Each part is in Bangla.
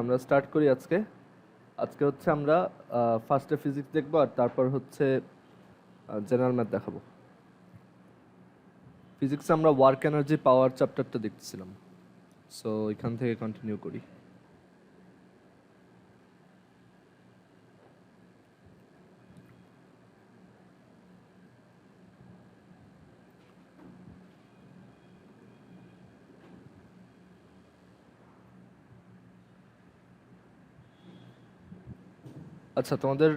আমরা স্টার্ট করি আজকে হচ্ছে আমরা ফার্স্টে ফিজিক্স দেখবো আর তারপর হচ্ছে জেনারেল ম্যাথ দেখাবো। ফিজিক্সে আমরা ওয়ার্ক এনার্জি পাওয়ার চ্যাপ্টারটা দেখতেছিলাম, সো এখান থেকে কন্টিনিউ করি। আচ্ছা, তোমাদের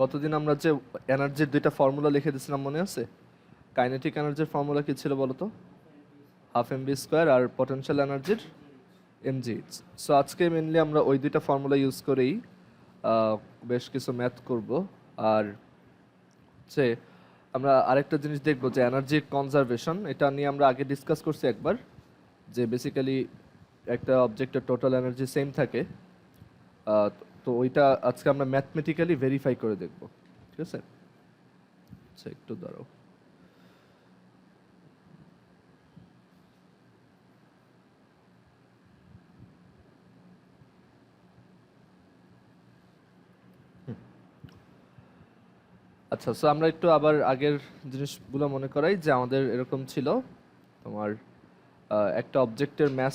গতদিন আমরা যে এনার্জির দুইটা ফর্মুলা লিখে দিয়েছিলাম মনে আছে? কাইনেটিক এনার্জির ফর্মুলা কি ছিল বলো তো? হাফ এম বি স্কোয়ার, আর পটেনশিয়াল এনার্জির mgh। সো আজকে মেনলি আমরা ওই দুইটা ফর্মুলা ইউজ করেই বেশ কিছু ম্যাথ করব। আর হচ্ছে আমরা আরেকটা জিনিস দেখব যে এনার্জি কনজারভেশন, এটা নিয়ে আমরা আগে ডিসকাস করছি একবার, যে বেসিক্যালি একটা অবজেক্টের টোটাল এনার্জি সেম থাকে। তো ওইটা আজকে আমরা ম্যাথমেটিক্যালি ভেরিফাই করে দেখব, ঠিক আছে? আচ্ছা, একটু দাঁড়াও। আচ্ছা, সো আমরা একটু আবার আগের জিনিসগুলো মনে করাই যে আমাদের এরকম ছিল, তোমার একটা অবজেক্টের ম্যাস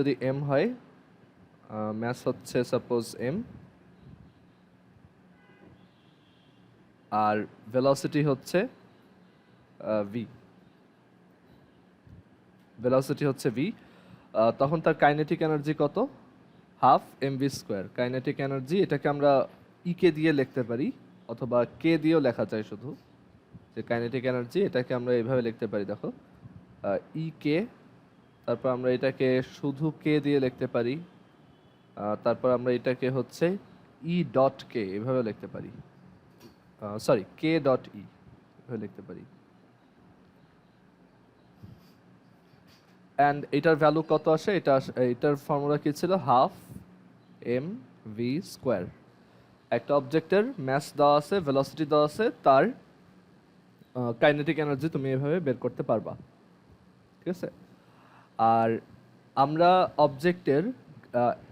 যদি এম হয়, ম্যাস হচ্ছে সাপোজ এম, আর ভেলোসিটি হচ্ছে ভি, তখন তার কাইনেটিক এনার্জি কত? Half M V square. Kinetic energy এটাকে আমরা ই কে দিয়ে লিখতে পারি, অথবা কে দিয়েও লেখা যায় শুধু, যে কাইনেটিক এনার্জি এটাকে আমরা এইভাবে লিখতে পারি, দেখো ই কে, তারপর আমরা এটাকে শুধু কে দিয়ে লিখতে পারি, তারপর আমরা এটাকে হচ্ছে ই ডট কে এভাবে লিখতে পারি, সরি কে ডট ই এভাবে লিখতে পারি। অ্যান্ড এটার ভ্যালু কত আসে? এটার ফর্মুলা কি ছিল? Half M V square. একটা অবজেক্টের ম্যাস দেওয়া আছে, ভেলোসিটি দেওয়া আছে, তার কাইনেটিক এনার্জি তুমি এভাবে বের করতে পারবা, ঠিক আছে? আর আমরা অবজেক্টের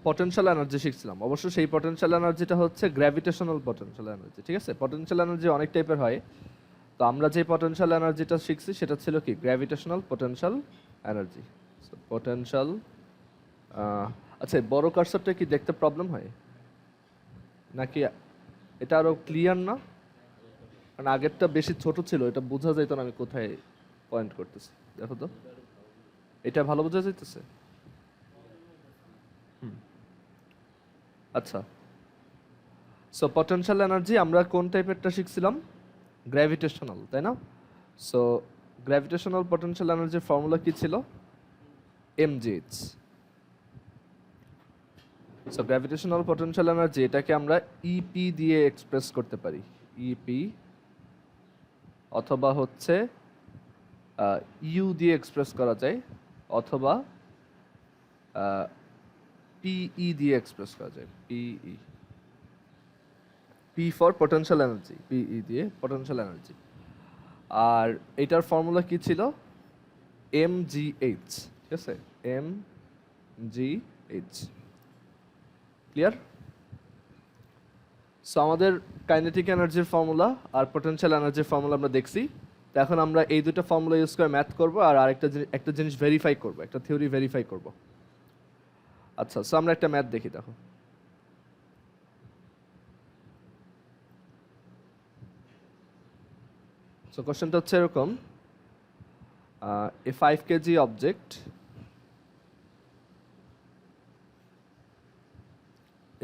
পটেনশিয়াল এনার্জি শিখছিলাম, অবশ্য সেই পটেনশিয়াল এনার্জিটা হচ্ছে গ্র্যাভিটেশনাল পটেনশিয়াল এনার্জি, ঠিক আছে? পটেনশিয়াল এনার্জি অনেক টাইপের হয়, তো আমরা যে পটেনশিয়াল এনার্জিটা শিখছি সেটা ছিল কি? Gravitational potential energy. পটেনশিয়াল, আচ্ছা, বড় কার্সরটা কি দেখতে প্রবলেম হয় নাকি এটা আরো ক্লিয়ার না? কারণ আগেরটা বেশি ছোট ছিল, এটা বোঝা যাইতো না আমি কোথায় পয়েন্ট করতেছি। দেখো তো, এটা ভালো বোঝা যাইতেছে? আচ্ছা, সো পটেনশিয়াল এনার্জি আমরা কোন টাইপেরটা শিখছিলাম? গ্র্যাভিটেশনাল, তাই না? সো গ্র্যাভিটেশনাল পটেনশিয়াল এনার্জির ফর্মুলা কি ছিল? mgh। So gravitational potential energy এটাকে আমরা ইপি দিয়ে এক্সপ্রেস করতে পারি, ইপি, অথবা হচ্ছে ইউ দিয়ে এক্সপ্রেস করা যায়, অথবা পিই দিয়ে এক্সপ্রেস করা যায়, পিই, পি ফর পটেনশিয়াল এনার্জি, পিই দিয়ে পটেনশিয়াল এনার্জি। আর এটার ফর্মুলা কি ছিল? mgh, ঠিক আছে? mgh, clear? সো আমাদের কাইনেটিক এনার্জির ফর্মুলা আর পটেনশিয়াল এনার্জির ফর্মুলা আমরা দেখছি। তো এখন আমরা এই দুটো ফর্মুলা ইউজ করে ম্যাথ করব, আর একটা জিনিস ভেরিফাই করব, একটা থিওরি ভেরিফাই করব। আচ্ছা, সো আমরা একটা ম্যাথ দেখি, দেখো। সো কোশ্চেনটা হচ্ছে এরকম, এ 5 KG object,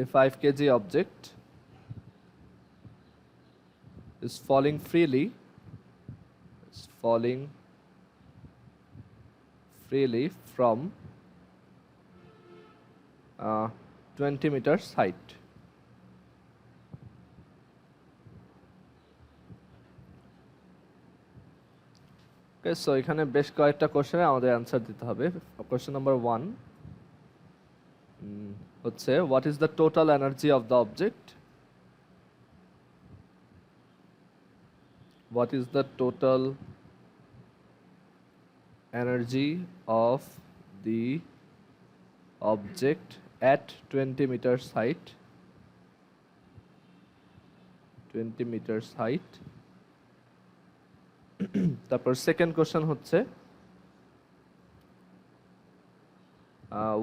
a 5 kg object is falling freely from 20 meters height. Okay, so এখানে বেশ কয়েকটা কোশ্চেনে আমাদের অ্যান্সার দিতে হবে। কোশ্চেন নাম্বার 1 হচ্ছে, what is the total energy of the object? What is the total energy of the object at 20 meters height, 20 meters height. তারপর সেকেন্ড কোশ্চেন হচ্ছে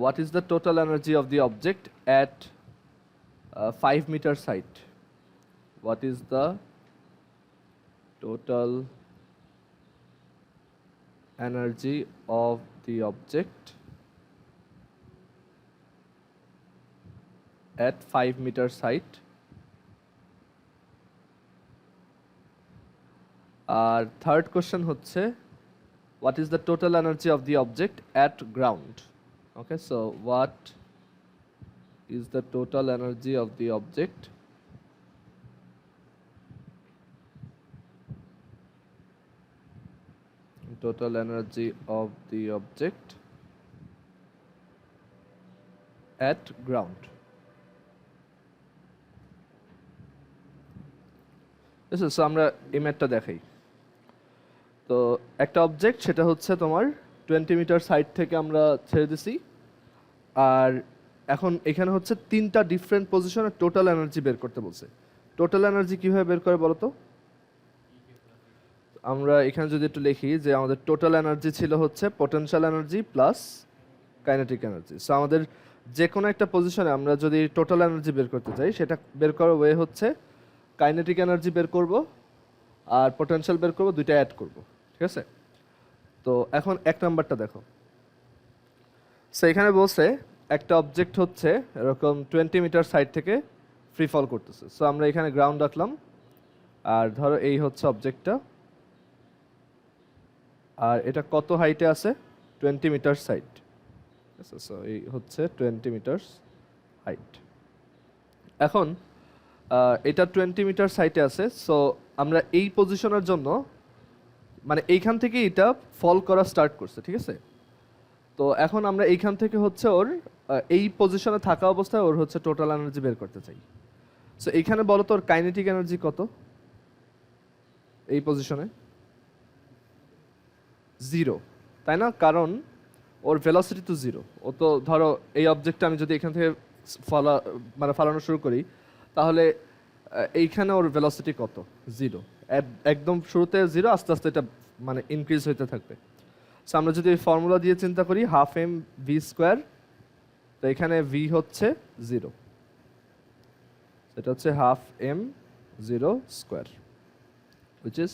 what is the total energy of the object at 5 meters height? What is the total energy of the object at 5 meters height? আর থার্ড কোশ্চেন হচ্ছে what is the total energy of the object at ground? Okay, so what is the total energy of the object total energy of the object at ground? So আমরা এই ম্যাথটা দেখাই। তো একটা অবজেক্ট সেটা হচ্ছে তোমার 20 মিটার সাইড থেকে আমরা ছেড়ে দিছি, আর এখন এখানে হচ্ছে তিনটা ডিফারেন্ট পজিশনে টোটাল এনার্জি বের করতে বলছে। টোটাল এনার্জি কিভাবে বের করে বলো তো? আমরা এখানে যদি একটু লিখি যে আমাদের টোটাল এনার্জি ছিল হচ্ছে potential energy plus kinetic energy. So আমাদের যে কোনো একটা পজিশনে আমরা যদি টোটাল এনার্জি বের করতে চাই, সেটা বের করার ওয়ে হচ্ছে কাইনেটিক এনার্জি বের করব আর পটেনশিয়াল বের করব, দুইটা অ্যাড করব, ঠিক আছে? তো এখন এক নাম্বারটা দেখো। সো এখানে বলছে একটা অবজেক্ট হচ্ছে এরকম 20 মিটার সাইড থেকে ফ্রি ফল করতেছে। সো আমরা এখানে গ্রাউন্ড রাখলাম, আর ধরো এই হচ্ছে অবজেক্টটা, আর এটা কত হাইটে আছে? 20 মিটার সাইড। সো এই হচ্ছে 20 মিটার হাইট। এখন এটা 20 মিটার সাইটে আছে। সো আমরা এই পজিশনের জন্য মানে এইখান থেকে এটা ফল করা স্টার্ট করছে, ঠিক আছে? তো এখন আমরা এইখান থেকে হচ্ছে ওর এই পজিশনে থাকা অবস্থায় ওর হচ্ছে টোটাল এনার্জি বের করতে চাই। সো এইখানে বলো তো ওর কাইনেটিক এনার্জি কত এই পজিশনে? 0, তাই না? কারণ ওর ভেলোসিটি তো 0। ও তো ধরো এই অবজেক্টটা আমি যদি এখান থেকে ফালানো শুরু করি, তাহলে এইখানে ওর ভেলোসিটি কত? 0। একদম শুরুতে 0, আস্তে আস্তে এটা মানে ইনক্রিজ হতে থাকবে। সো আমরা যদি এই ফর্মুলা দিয়ে চিন্তা করি, হাফ এম ভি স্কোয়ার, তো এখানে ভি হচ্ছে 0, এটা হচ্ছে half M 0 square, which is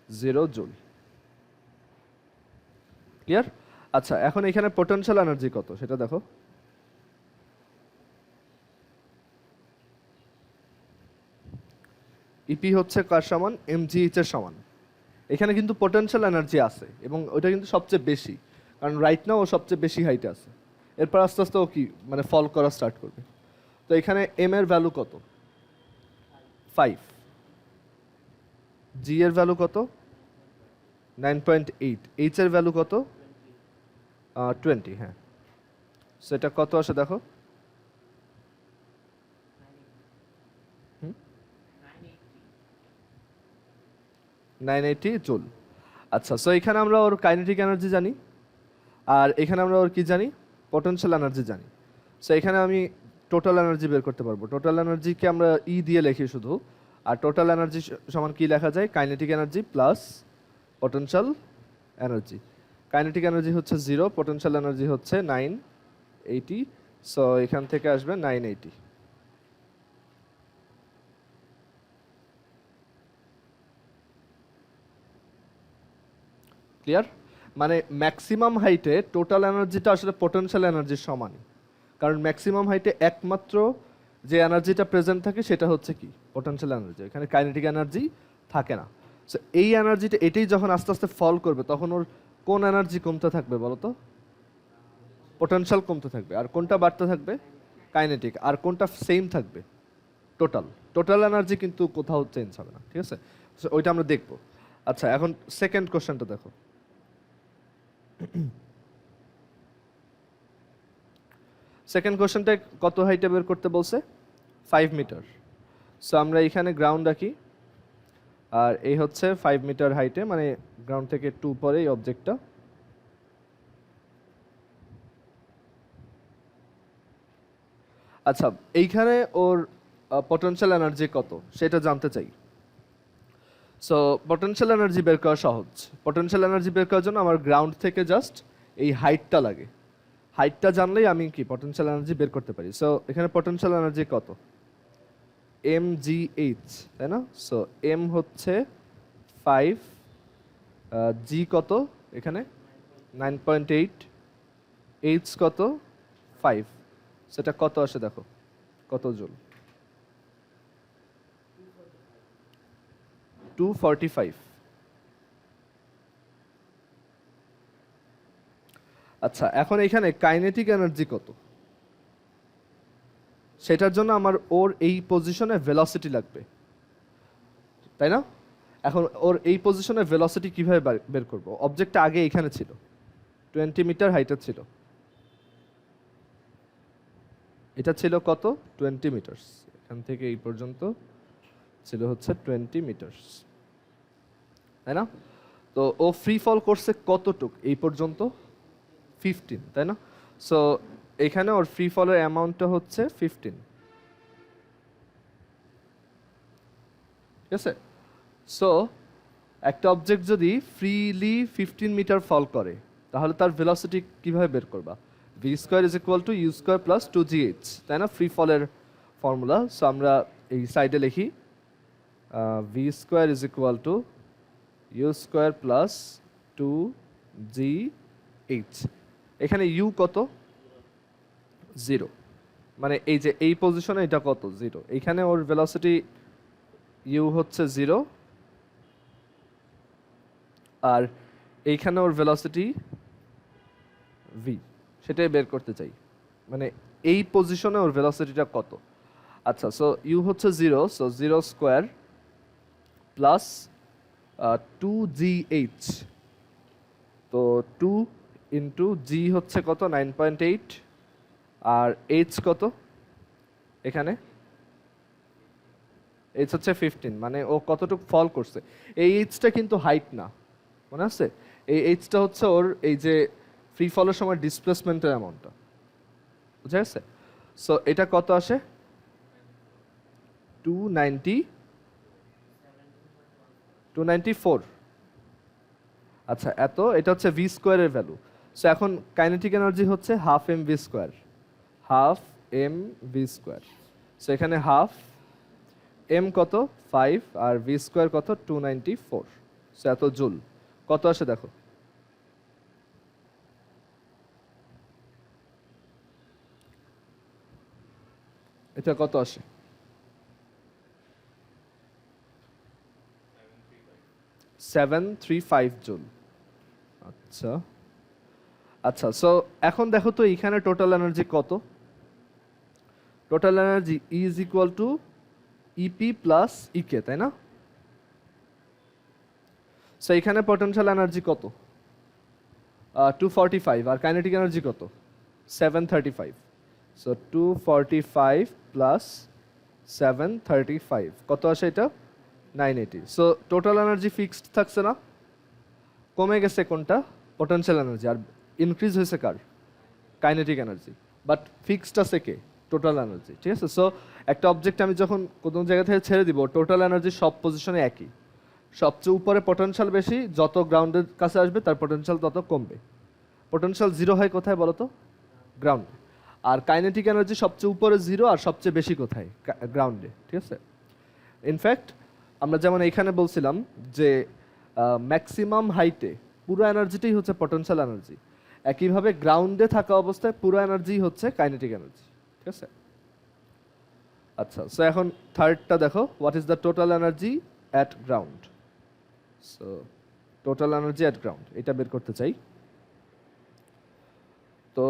0 joule. Clear? আচ্ছা, এখন এখানে পোটেনশিয়াল এনার্জি কত সেটা দেখো। ইপি হচ্ছে কার সমান? এমজিএইচ এর সমান। এখানে কিন্তু পোটেনশিয়াল এনার্জি আছে এবং ওটা কিন্তু সবচেয়ে বেশি, কারণ রাইট নাও ও সবচেয়ে বেশি হাইটে আছে। এরপর আস্তে আস্তে ও কি মানে ফল করা স্টার্ট করবে। তো এখানে এম এর ভ্যালু কত? 5। জি এর ভ্যালু কত? 9.8। এইচ এর ভ্যালু কত? 20। হ্যাঁ, সেটা কত আসে দেখো। 980 জুল। আচ্ছা, সো এখানে আমরা ওর কাইনেটিক এনার্জি জানি, আর এখানে আমরা ওর কি জানি? পটেনশিয়াল এনার্জি জানি। সো এখানে আমি টোটাল এনার্জি বের করতে পারবো। টোটাল এনার্জিকে আমরা ই দিয়ে লিখি শুধু, আর টোটাল এনার্জি সমান কি লেখা যায়? Kinetic energy plus potential energy. Kinetic energy হচ্ছে 0, পটেনশিয়াল এনার্জি হচ্ছে 980। সো এখান থেকে আসবে 980। ক্লিয়ার? মানে ম্যাক্সিমাম হাইটে টোটাল এনার্জিটা আসলে পটেনশিয়াল এনার্জির সমানই, কারণ ম্যাক্সিমাম হাইটে একমাত্র যে এনার্জিটা প্রেজেন্ট থাকে সেটা হচ্ছে কি? Potential energy. এখানে কাইনেটিক এনার্জি থাকে না। সো এই এনার্জিটা এটাই যখন আস্তে আস্তে ফল করবে, তখন ওর কোন এনার্জি কমতে থাকবে বলো তো? পটেনশিয়াল কমতে থাকবে। আর কোনটা বাড়তে থাকবে? কাইনেটিক। আর কোনটা সেম থাকবে? টোটাল। টোটাল এনার্জি কিন্তু কোথাও চেঞ্জ হবে না, ঠিক আছে? ওইটা আমরা দেখবো। আচ্ছা, এখন সেকেন্ড কোশ্চেনটা দেখো। সেকেন্ড কোশ্চেনটা কত হাইটে বের করতে বলছে? 5 মিটার। সো আমরা এখানে গ্রাউন্ড রাখি, আর এই হচ্ছে 5 মিটার হাইটে, মানে গ্রাউন্ড থেকে 2 পরে এই অবজেক্টটা। আচ্ছা, এইখানে ওর পটেনশিয়াল এনার্জি কত সেটা জানতে চাই। সো পটেনশিয়াল এনার্জি বের করা সহজ। পটেনশিয়াল এনার্জি বের করার জন্য আমার গ্রাউন্ড থেকে জাস্ট এই হাইটটা লাগে। হাইটটা জানলেই আমি কি পটেনশিয়াল এনার্জি বের করতে পারি। সো এখানে পটেনশিয়াল এনার্জি কত, এম জি এইচ, তাই না? সো এম হচ্ছে 5, জি কত এখানে 9.8, এইচ কত 5, সেটা কত আসে দেখো, কত জুল, 245। আচ্ছা, এখন এখানে কাইনেটিক এনার্জি কত, সেটার জন্য আমার ওর এই পজিশনে ভেলোসিটি লাগবে, তাই না? এখন ওর এই পজিশনে ভেলোসিটি কিভাবে বের করব? অবজেক্টটা আগে এখানে ছিল, 20 মিটার হাইটের ছিল, এটা ছিল কত 20 মিটারস, এখান থেকে এই পর্যন্ত ছিল হচ্ছে 20 মিটারস, তাই না? তো ও ফ্রি ফল করছে কতটুক এই পর্যন্ত, 15, তাই না? সো এখানে ওর ফ্রি ফলের অ্যামাউন্টটা হচ্ছে 15, ঠিক আছে? সো একটা অবজেক্ট যদি ফ্রিলি 15 মিটার ফল করে তাহলে তার ভেলোসিটি কিভাবে বের করবা? V square is equal to you square plus 2gh, তাই না? ফ্রি ফলের ফর্মুলা। সো আমরা এই সাইডে লিখি V square is equal to you square plus 2gh। এখানে ইউ কত, 0, মানে এই যে এই পজিশনে এটা কত, 0। এইখানে ওর ভেলোসিটি ইউ হচ্ছে 0, আর এইখানে ওর ভেলোসিটি ভি, সেটাই বের করতে চাই, মানে এই পজিশনে ওর ভেলোসিটিটা কত। আচ্ছা, সো ইউ হচ্ছে 0, সো 0 স্কোয়ার প্লাস 2gh, তো 2 ইন্টু জি হচ্ছে কত 9.8, আর এইচ কত এখানে, এইচ হচ্ছে 15, মানে ও কতটুকু ফল করছে। এই এইচটা কিন্তু হাইট না, মনে আছে? এই এইচটা হচ্ছে ওর এই যে ফ্রি ফলের সময় ডিসপ্লেসমেন্টের অ্যামাউন্টটা, বুঝা গেছে? সো এটা কত আসে, 294। আচ্ছা, এত, এটা হচ্ছে ভি স্কোয়ারের ভ্যালু। সো এখন কাইনেটিক এনার্জি হচ্ছে half M V square, half M V square. So এখানে হাফ এম কত 5 আর ভি স্কোয়ার কত 294, সো এত জুল। কত আসে দেখো, এটা কত আসে, 735 জুল। আচ্ছা আচ্ছা, সো এখন দেখো তো এখানে টোটাল এনার্জি কত। Total energy is equal two E P plus ইকে, তাই না? সো এখানে পটেনশিয়াল এনার্জি কত, 245, আর কাইনেটিক এনার্জি কত 735। সো 245 প্লাস 735 কত আসে এটা 980। সো টোটাল এনার্জি ফিক্সড থাকছে না, কমে গেছে কোনটা, পটেনশিয়াল এনার্জি, আর ইনক্রিজ হয়েছে কার, কাইনেটিক এনার্জি। বাট ফিক্সড আছে কে, টোটাল এনার্জি, ঠিক আছে? সো একটা অবজেক্ট আমি যখন কোনো জায়গা থেকে ছেড়ে দিব, টোটাল এনার্জি সব পজিশনে একই, সবচেয়ে উপরে পটেনশিয়াল বেশি, যত গ্রাউন্ডের কাছে আসবে তার পটেনশিয়াল তত কমবে। পটেনশিয়াল 0 হয় কোথায় বলো তো, গ্রাউন্ড। আর কাইনেটিক এনার্জি সবচেয়ে উপরে 0 আর সবচেয়ে বেশি কোথায়, গ্রাউন্ডে, ঠিক আছে? ইনফ্যাক্ট আমরা যেমন এইখানে বলছিলাম যে ম্যাক্সিমাম হাইটে পুরো এনার্জিটাই হচ্ছে পটেনশিয়াল এনার্জি, একইভাবে গ্রাউন্ডে থাকা অবস্থায় পুরো এনার্জি হচ্ছে কাইনেটিক এনার্জি, ঠিক আছে? আচ্ছা, সো এখন থার্ডটা দেখো, what is the total energy at ground. So total energy at ground এটা বের করতে চাই। তো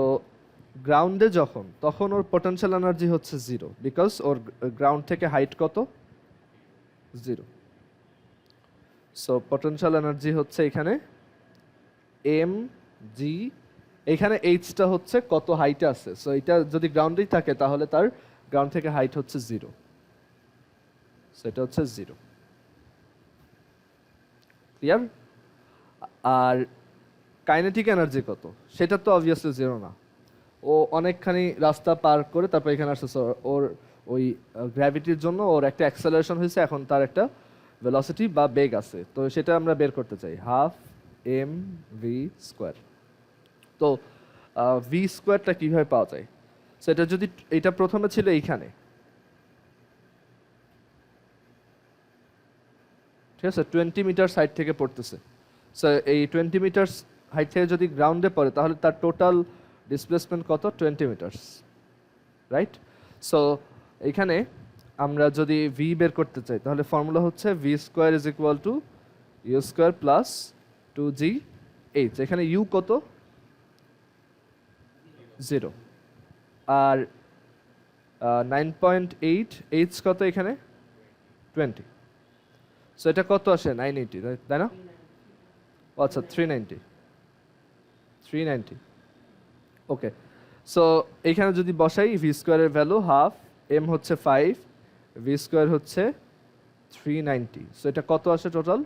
গ্রাউন্ডে যখন, তখন ওর পটেনশিয়াল এনার্জি হচ্ছে 0, বিকজ ওর গ্রাউন্ড থেকে হাইট কত 0। সো পটেনশিয়াল এনার্জি হচ্ছে এখানে এম জি, এখানে এইচটা হচ্ছে কত হাইটে আছে। সো এটা যদি গ্রাউন্ডেই থাকে তাহলে তার গ্রাউন্ড থেকে হাইট হচ্ছে 0, সো এটা হচ্ছে 0, ক্লিয়ার? আর কাইনেটিক এনার্জি কত, সেটা তো অবভিয়াসলি 0 না। ও অনেকখানি রাস্তা পার করে তারপর এখানে আসছে। So, ওর ওই গ্র্যাভিটির জন্য ওর একটা অ্যাক্সেলারেশন হয়েছে, এখন তার একটা ভেলোসিটি বা বেগ আছে, তো সেটা আমরা বের করতে চাই, হাফ এম ভি স্কোয়ার। তো ভি স্কোয়ারটা কীভাবে পাওয়া যায়? সেটা যদি এটা প্রথমে ছিল এইখানে, ঠিক আছে, 20 মিটার সাইড থেকে পড়তেছে। সো এই 20 মিটার হাইট থেকে যদি গ্রাউন্ডে পড়ে তাহলে তার টোটাল ডিসপ্লেসমেন্ট কত? 20 মিটার্স, রাইট? সো এখানে আমরা যদি ভি বের করতে চাই তাহলে ফর্মুলা হচ্ছে v square is equal to you square plus 2জি এইচ। এখানে ইউ কত? 0। আর 9.8, এইচ কত এখানে? 20। সো এটা কত আসে? 980, তাই না? আচ্ছা, 390। ওকে, সো এখানে যদি বসাই ভি স্কোয়ারের ভ্যালু হাফ, এম হচ্ছে 5, ভি স্কোয়ার হচ্ছে 390। সো এটা কত আসে টোটাল?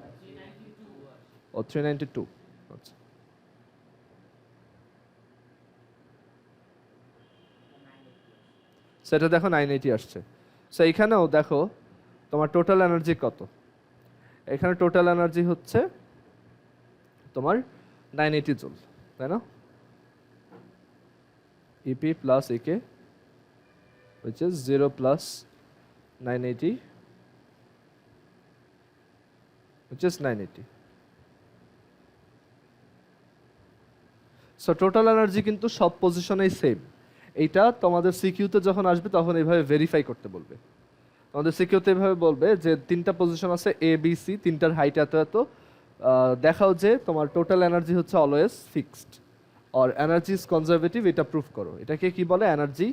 ও 392। আচ্ছা, সেটা দেখো 980 আসছে। সো এখানেও দেখো তোমার টোটাল এনার্জি কত? এখানে টোটাল এনার্জি হচ্ছে তোমার 980 জুল, তাই না? ইপি প্লাস একে which is 0 plus 980 which is 980. So total energy কিন্তু সব পজিশনেই সেম। এইটা তোমাদের সিকিউতে যখন আসবে তখন এইভাবে ভেরিফাই করতে বলবে। তোমাদের সিকিউতে এইভাবে বলবে যে 3টা পজিশন আছে এ বি সি, 3টার হাইট এত এত, দেখাও যে তোমার টোটাল এনার্জি হচ্ছে অলওয়েজ ফিক্সড আর এনার্জি ইজ কনজারভেটিভ, এটা প্রুফ করো। এটাকে কি বলে? এনার্জি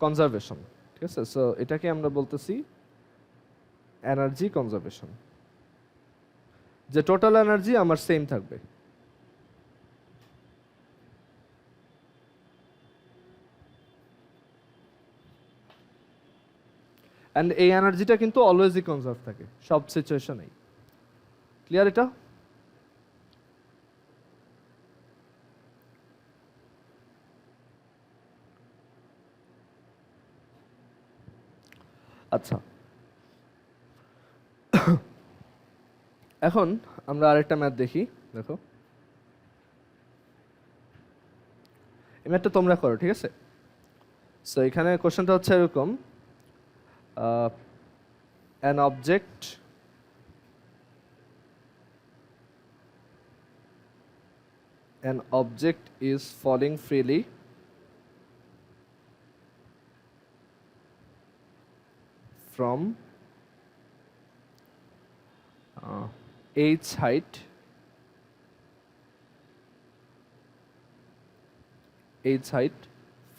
কনজারভেশন, ঠিক আছে? সো এটাকে আমরা বলতেছি এনার্জি কনজারভেশন, যে টোটাল এনার্জি আমার সেম থাকবে। অ্যান্ড এই এনার্জিটা কিন্তু অলওয়েজই কনজার্ভ থাকে সব সিচুয়েশনেই। ক্লিয়ার এটা? আচ্ছা, এখন আমরা আরেকটা ম্যাথ দেখি। দেখো, এই ম্যাথটা তোমরা করো, ঠিক আছে? সো এখানে কোশ্চেনটা হচ্ছে এরকম, an object is falling freely from h height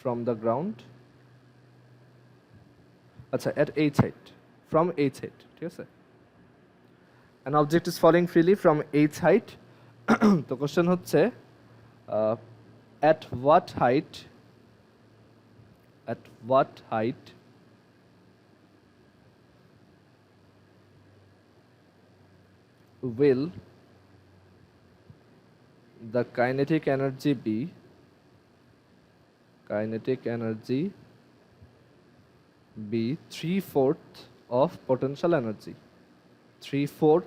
from the ground. আচ্ছা, at h height, from h height, ঠিক আছে? An object is falling freely from h height. তো কোশ্চেন হচ্ছে at what height will the kinetic energy be 3/4 of potential energy? 3/4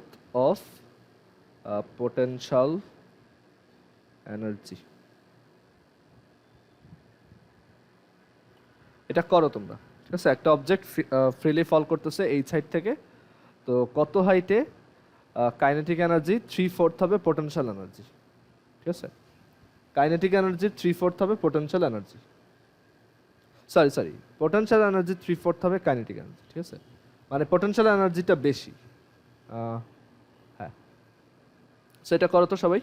of potential energy. এটা করো তোমরা, ঠিক আছে? একটা অবজেক্ট ফ্রিলি ফল করতেছে এই সাইড থেকে, তো কত হাইটে কাইনেটিক এনার্জি 3/4 হবে পোটেনশিয়াল এনার্জি, ঠিক আছে? কাইনেটিক এনার্জি 3/4 হবে potential energy, sorry potential energy 3/4 হবে কাইনেটিক এনার্জি, ঠিক আছে? মানে পোটেনশিয়াল এনার্জিটা বেশি। হ্যাঁ, সেটা করো তো সবাই।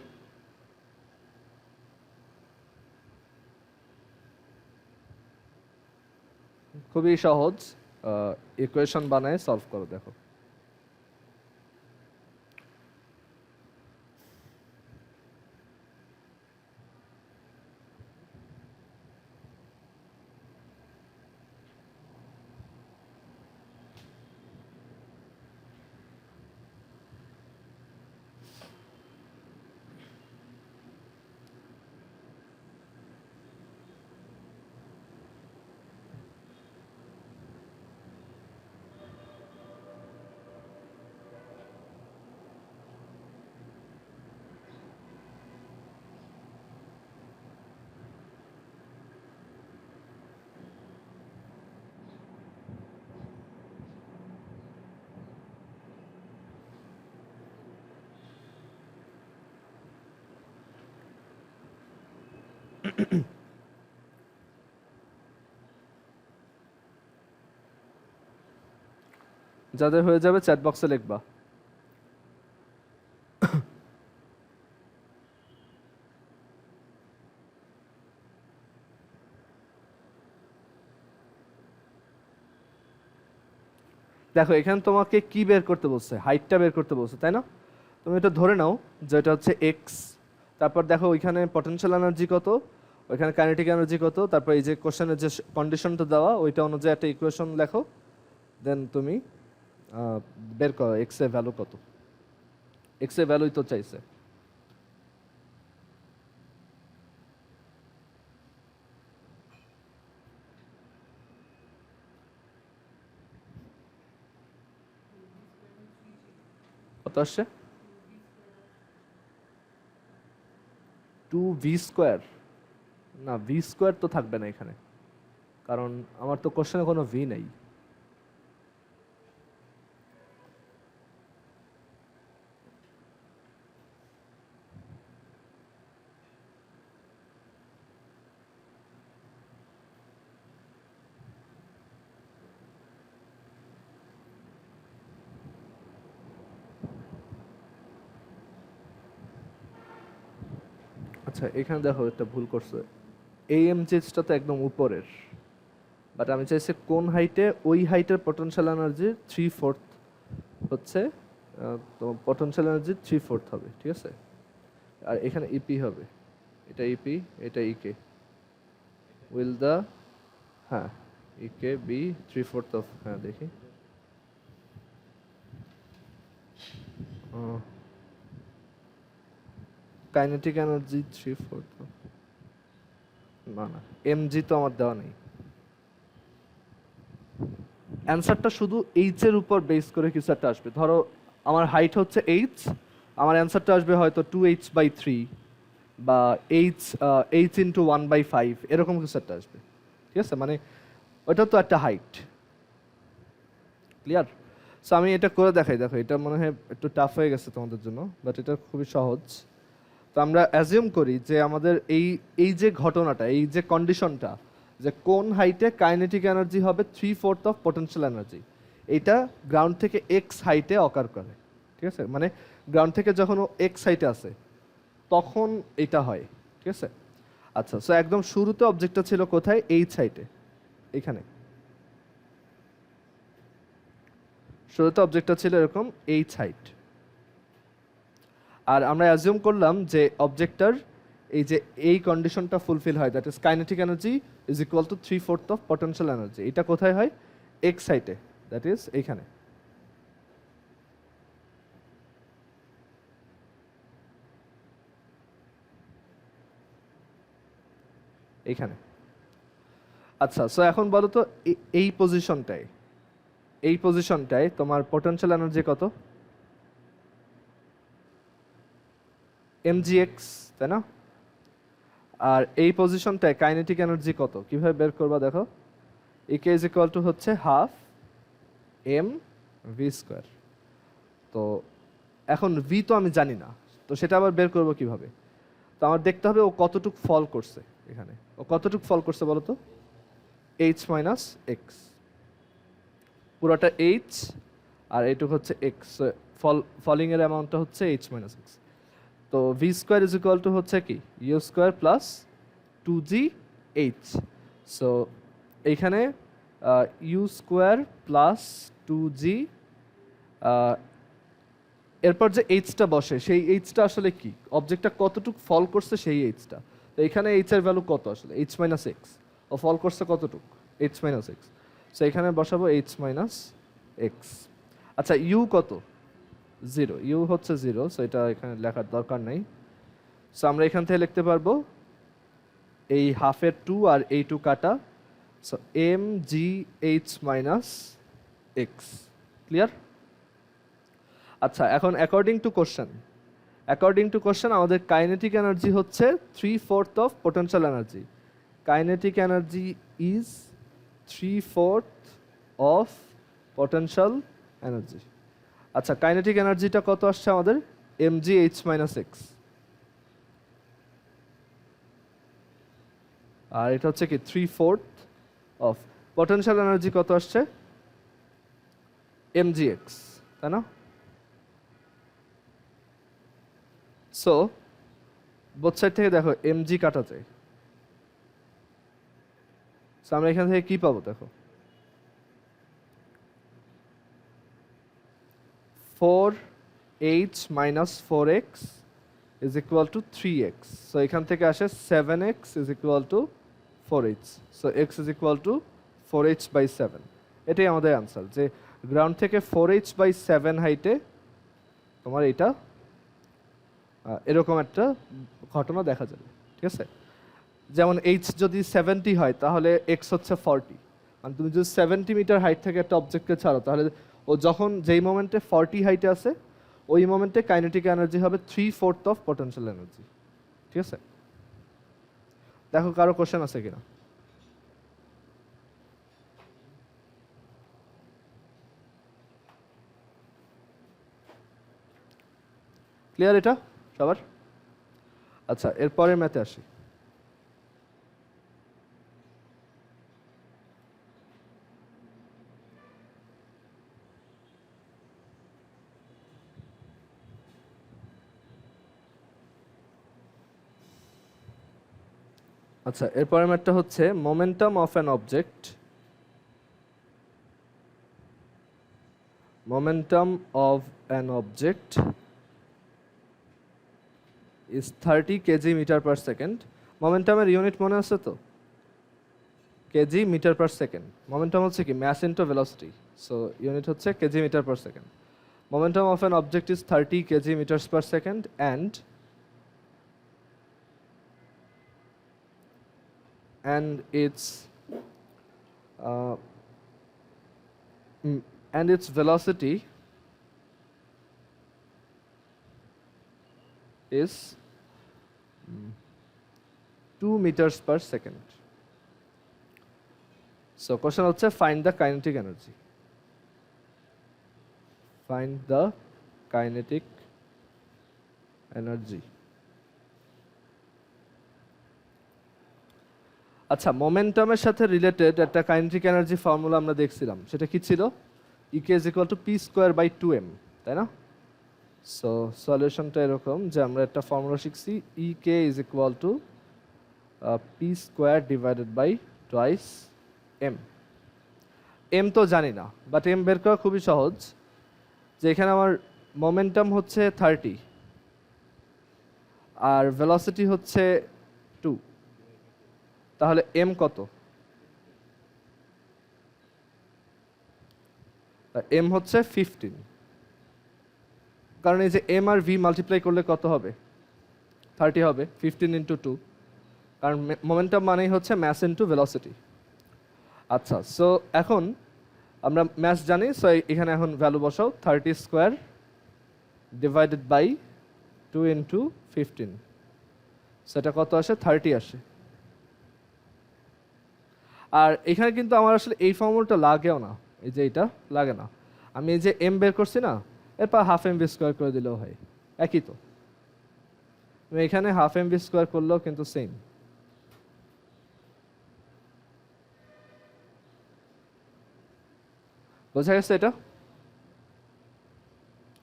খুবই সহজ, ইকুয়েশন বানায় সলভ করো, দেখো। যাদের হয়ে যাবে চ্যাট বক্সে লিখবা। দেখো এখানে তোমাকে কি বের করতে বলছে, হাইটটা বের করতে বলছে, তাই না? তুমি এটা ধরে নাও যে এটা হচ্ছে এক্স, তারপর দেখো ওইখানে পটেনশিয়াল এনার্জি কত, ওইখানে কাইনেটিক এনার্জি কত, তারপর এই যে কোশ্চেনের যে কন্ডিশনটা দেওয়া ওইটা অনুযায়ী একটা ইকুয়েশন লেখো, দেন তুমি বের করো এক্স এর ভ্যালু কত। এক্স এর ভ্যালুই তো চাইছে। কত আসছে? 2v²। না, v² তো থাকবে না এখানে, কারণ আমার তো কোশ্চেনে কোনো ভি নেই। আচ্ছা এখানে দেখো একটা ভুল করছে, AMGটা তো একদম উপরের, বাট আমি চাইছি কোন হাইটে ওই হাইটের পটেনশিয়াল এনার্জি 3/4 হচ্ছে, তো পটেনশিয়াল এনার্জি 3/4 হবে, ঠিক আছে? আর এখানে ইপি হবে, এটা ইপি, এটা ইকে, উইল দ্য, হ্যাঁ ইকে বি 3/4 অফ, হ্যাঁ দেখি, কাইনেটিক এনার্জি 3/4, না না এমজি তো আমার দেওয়া নেই। অ্যান্সারটা শুধু এইচ এর উপর বেস করে কিছু একটা আসবে। ধরো আমার হাইট হচ্ছে এইচ, আমার অ্যান্সারটা আসবে হয়তো 2h/3 বা h/1/5 এরকম কিছু একটা আসবে, ঠিক আছে? মানে ওটা তো একটা হাইট, ক্লিয়ার? সো আমি এটা করে দেখাই, দেখো এটা মনে হয় একটু টাফ হয়ে গেছে তোমাদের জন্য, বাট এটা খুবই সহজ। তো আমরা অ্যাজিউম করি যে আমাদের এই এই যে ঘটনাটা, এই যে কন্ডিশনটা, যে কোন হাইটে কাইনেটিক এনার্জি হবে 3/4 অফ পটেনশিয়াল এনার্জি, এইটা গ্রাউন্ড থেকে এক্স হাইটে অকার করে, ঠিক আছে? মানে গ্রাউন্ড থেকে যখন ও এক্স হাইটে আসে তখন এটা হয়, ঠিক আছে? আচ্ছা, সো একদম শুরুতে অবজেক্টটা ছিল কোথায়? এইচ হাইটে, এখানে শুরুতে অবজেক্টটা ছিল এরকম এইচ হাইট। আর আমরা অ্যাজিউম করলাম যে অবজেক্টটার এই যে এই কন্ডিশনটা ফুলফিল হয়, that is kinetic energy is equal two 3/4 of potential energy. এটা কোথায় হয়? এক্স সাইটে, দ্যাট ইজ এইখানে। এইখানে। আচ্ছা, সো এখন বলো তো এই পজিশনটায়, এই পজিশনটায় তোমার পটেনশিয়াল এনার্জি কত? mgx, তাই না? আর এই পজিশনটায় কাইনেটিক এনার্জি কত? কিভাবে বের করবা দেখো, ইকে ইজ ইকুয়াল টু হচ্ছে হাফ এম ভি স্কোয়ার। তো এখন ভি তো আমি জানি না, তো সেটা আবার বের করবো কিভাবে? তো আমার দেখতে হবে ও কতটুক ফল করছে এখানে। ও কতটুক ফল করছে বলো তো? এইচ মাইনাস এক্স, পুরোটা এইচ আর এইটুক হচ্ছে এক্স, ফলিং এর অ্যামাউন্টটা হচ্ছে এইচ মাইনাস এক্স। তো V square is equal to হচ্ছে কি U square plus 2gh। So এইখানে ইউ স্কোয়ার প্লাস 2g, এরপর যে এইচটা বসে সেই এইচটা আসলে কি, অবজেক্টটা কতটুক ফল করছে সেই এইচটা। তো এখানে এইচ এর ভ্যালু কত আসলে? H minus x. ও ফল করছে কতটুক? H minus x. সো এখানে বসাবো এইচ মাইনাস এক্স। আচ্ছা ইউ কত? 0, ইউ হচ্ছে 0, সো এটা এখানে লেখার দরকার নাই। সো আমরা এখান থেকে লিখতে পারবো এই হাফের 2 আর এই 2 কাটা, so M G H minus X. Clear? আচ্ছা এখন অ্যাকর্ডিং টু কোশ্চেন আমাদের কাইনেটিক এনার্জি হচ্ছে 3/4 of potential energy. Kinetic energy is 3/4 of potential energy. আচ্ছা কাইনেটিক এনার্জিটা কত আসছে আমাদের? mgh minus x. আর এটা হচ্ছে কি 3/4 অফ পটেনশিয়াল এনার্জি কত আসছে mgx, তাই না? সো বোথ সাইড থেকে দেখো mg কাটা যায়, সো আমরা এখান থেকে কি পাবো দেখো 4h minus 4x is equal to 3x. So এখান থেকে আসে 7x is equal to 4h. So x is equal to 4h by 7. এটাই আমাদের অ্যান্সার, যে গ্রাউন্ড থেকে 4h by 7 হাইটে তোমার এটা এরকম একটা ঘটনা দেখা যাবে, ঠিক আছে? যেমন h যদি 70 হয় তাহলে x হচ্ছে 40, মানে তুমি যদি 70 মিটার হাইট থেকে একটা অবজেক্টকে ছাড়ো তাহলে ও যখন যেই মোমেন্টে 40 হাইটে আছে ওই মোমেন্টে কাইনেটিক এনার্জি হবে 3/4 অফ পটেনশিয়াল এনার্জি, ঠিক আছে? দেখো কারো কোশ্চেন আছে কিনা। ক্লিয়ার এটা সবার? আচ্ছা, এরপরে ম্যাথে আসি। আচ্ছা, এরপরের ম্যাথটা হচ্ছে momentum of an object, momentum of an object is 30 kg meter per second. মোমেন্টামের ইউনিট মনে আছে তো? Kg metre per second. Momentum হচ্ছে কি mass into velocity, so unit হচ্ছে kg metre per second. Momentum of an object is 30 kg meters per second and its velocity is 2 meters per second. So question হচ্ছে find the kinetic energy. Find the kinetic energy. আচ্ছা, মোমেন্টামের সাথে রিলেটেড একটা কাইনেটিক এনার্জি ফর্মুলা আমরা দেখছিলাম, সেটা কি ছিল? EK is equal to p square by 2m, তাই না? সো সলিউশনটা এরকম যে আমরা একটা ফর্মুলা শিখছি, EK is equal to p square divided by twice m. m তো জানি না, বাট m বের করা খুবই সহজ। যে এখানে আমার মোমেন্টাম হচ্ছে 30 আর ভেলোসিটি হচ্ছে 2, তাহলে m কত? m হচ্ছে 15, কারণ এই যে m আর v মাল্টিপ্লাই করলে কত হবে? 30 হবে, 15 ইন্টু 2, কারণ মোমেন্টাম মানেই হচ্ছে ম্যাস ইন্টু ভেলোসিটি। আচ্ছা, সো এখন আমরা ম্যাস জানি, সো এখানে এখন ভ্যালু বসাও, 30 স্কোয়ার ডিভাইডেড বাই 2 ইন্টু 15, সেটা কত আসে? 30 আসে। আর এখানে কিন্তু আমার আসলে এই ফর্মুলাটা লাগেও না, এই যে এটা লাগে না, আমি এই যে m বের করছি না, এরপর হাফ mv স্কোয়ার করে দিলেও হয়, একই তো। এখানে হাফ mv স্কোয়ার করলেও কিন্তু সেম। বোঝা গেছে এটা?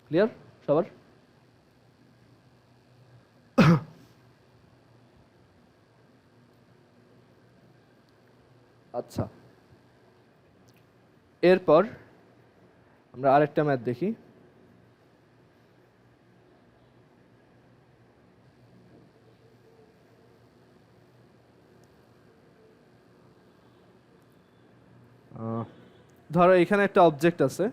ক্লিয়ার সবার? আচ্ছা, এরপর আমরা আরেকটা ম্যাথ দেখি। ধরো এখানে একটা অবজেক্ট আছে,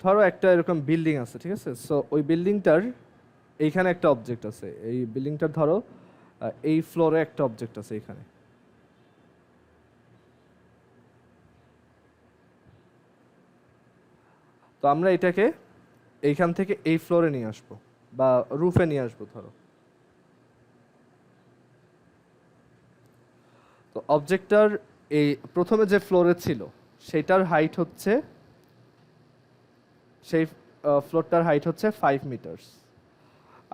ধরো একটা এরকম বিল্ডিং আছে, ঠিক আছে? সো ওই বিল্ডিংটার এইখানে একটা অবজেক্ট আছে, এই বিল্ডিংটার ধরো এই ফ্লোরে একটা অবজেক্ট আছে এখানে। তো আমরা এটাকে এইখান থেকে এই ফ্লোরে নিয়ে আসবো বা রুফে নিয়ে আসবো ধরো। তো অবজেক্টটার এই প্রথমে যে ফ্লোরে ছিল সেটার হাইট হচ্ছে, সেই ফ্লোরটার হাইট হচ্ছে 5 মিটারস।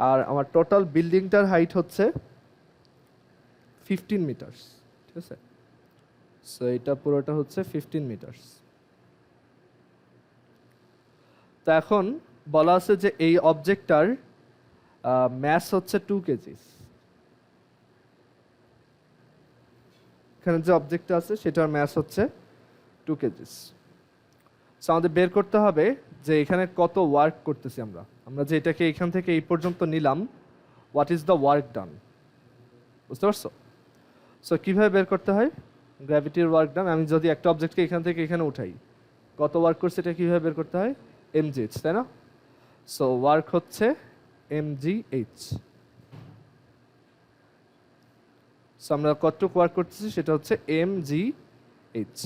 আর আমার টোটাল বিল্ডিংটার হাইট হচ্ছে 15 মিটার্স, ঠিক আছে? সো এটা পুরোটা হচ্ছে 15 মিটার্স। তো এখন বলা আছে যে এই অবজেক্টটার ম্যাস হচ্ছে 2 কেজিস। এখানে যে অবজেক্টটা আছে সেটার ম্যাস হচ্ছে 2 কেজিস। সো আমাদের বের করতে হবে যে এখানে কত ওয়ার্ক করতেছি আমরা। আমরা যে এটাকে এখান থেকে এই পর্যন্ত নিলাম, হোয়াট ইজ দ্য ওয়ার্ক ডান, বুঝতে পারছো? সো কীভাবে বের করতে হয় গ্র্যাভিটির ওয়ার্ক ডান? আমি যদি একটা অবজেক্টকে এখান থেকে এখানে উঠাই, কত ওয়ার্ক করছে এটা কীভাবে বের করতে হয়? mgh, তাই না? সো ওয়ার্ক হচ্ছে mgh। সো আমরা কতটুকু ওয়ার্ক করতেছি সেটা হচ্ছে mgh।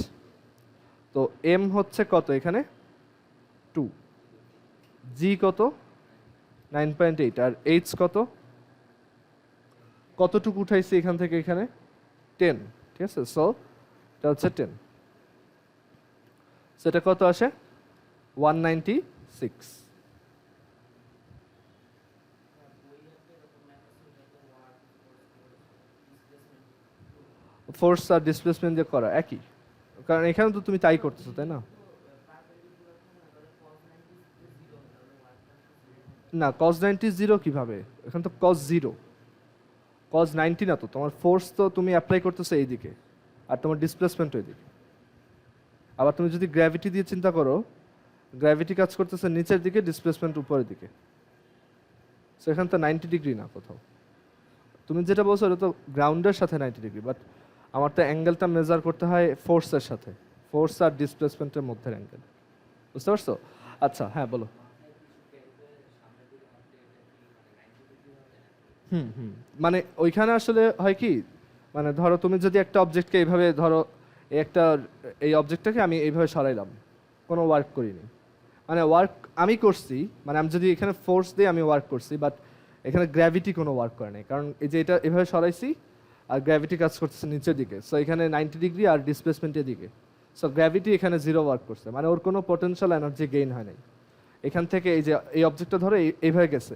তো m হচ্ছে কত এখানে? 2, g কত? 9.8, আর h কত? কতটুকু উঠাইছি এখান থেকে এখানে? 10, ঠিক আছে? সো এটা হচ্ছে 10। সেটা কত আসে? 196। ফোর্স আর ডিসপ্লেসমেন্ট দিয়ে করা একই, কারণ এখানে তো তুমি তাই করতেছো, তাই না? না, cos 90 0 কিভাবে? এখানে তো cos 0, cos 90 না তো। তোমার ফোর্স তো তুমি অ্যাপ্লাই করতেছো এইদিকে, আর তোমার ডিসপ্লেসমেন্ট ওইদিকে। আবার তুমি যদি গ্র্যাভিটি দিয়ে চিন্তা করো, গ্র্যাভিটি কাজ করতেছে নিচের দিকে, ডিসপ্লেসমেন্ট উপরের দিকে। সো এখানে তো 90 ডিগ্রি না কোথাও। তুমি যেটা বলছো ওটা তো গ্রাউন্ডের সাথে 90 ডিগ্রি, বাট আমার তো অ্যাঙ্গেলটা মেজার করতে হয় ফোর্সের সাথে, ফোর্স আর ডিসপ্লেসমেন্টের মধ্যে অ্যাঙ্গেল, বুঝতে পারছো? আচ্ছা, হ্যাঁ বলো। হুম হুম মানে ওইখানে আসলে হয় কি, মানে ধরো তুমি যদি একটা অবজেক্টকে এইভাবে ধরো, একটা এই অবজেক্টটাকে আমি এইভাবে সরাইলাম, কোনো ওয়ার্ক করিনি, মানে ওয়ার্ক আমি করছি, মানে আমি যদি এখানে ফোর্স দিয়ে আমি ওয়ার্ক করছি, বাট এখানে গ্র্যাভিটি কোনো ওয়ার্ক করে নাই, কারণ এই যে এটা এভাবে সরাইছি আর গ্র্যাভিটি কাজ করতেছে নিচের দিকে। সো এখানে 90 ডিগ্রি আর ডিসপ্লেসমেন্টের দিকে। সো গ্র্যাভিটি এখানে 0 ওয়ার্ক করছে, মানে ওর কোনো পটেনশিয়াল এনার্জি গেইন হয় নাই। এখান থেকে এই যে এই অবজেক্টটা ধরো এইভাবে গেছে,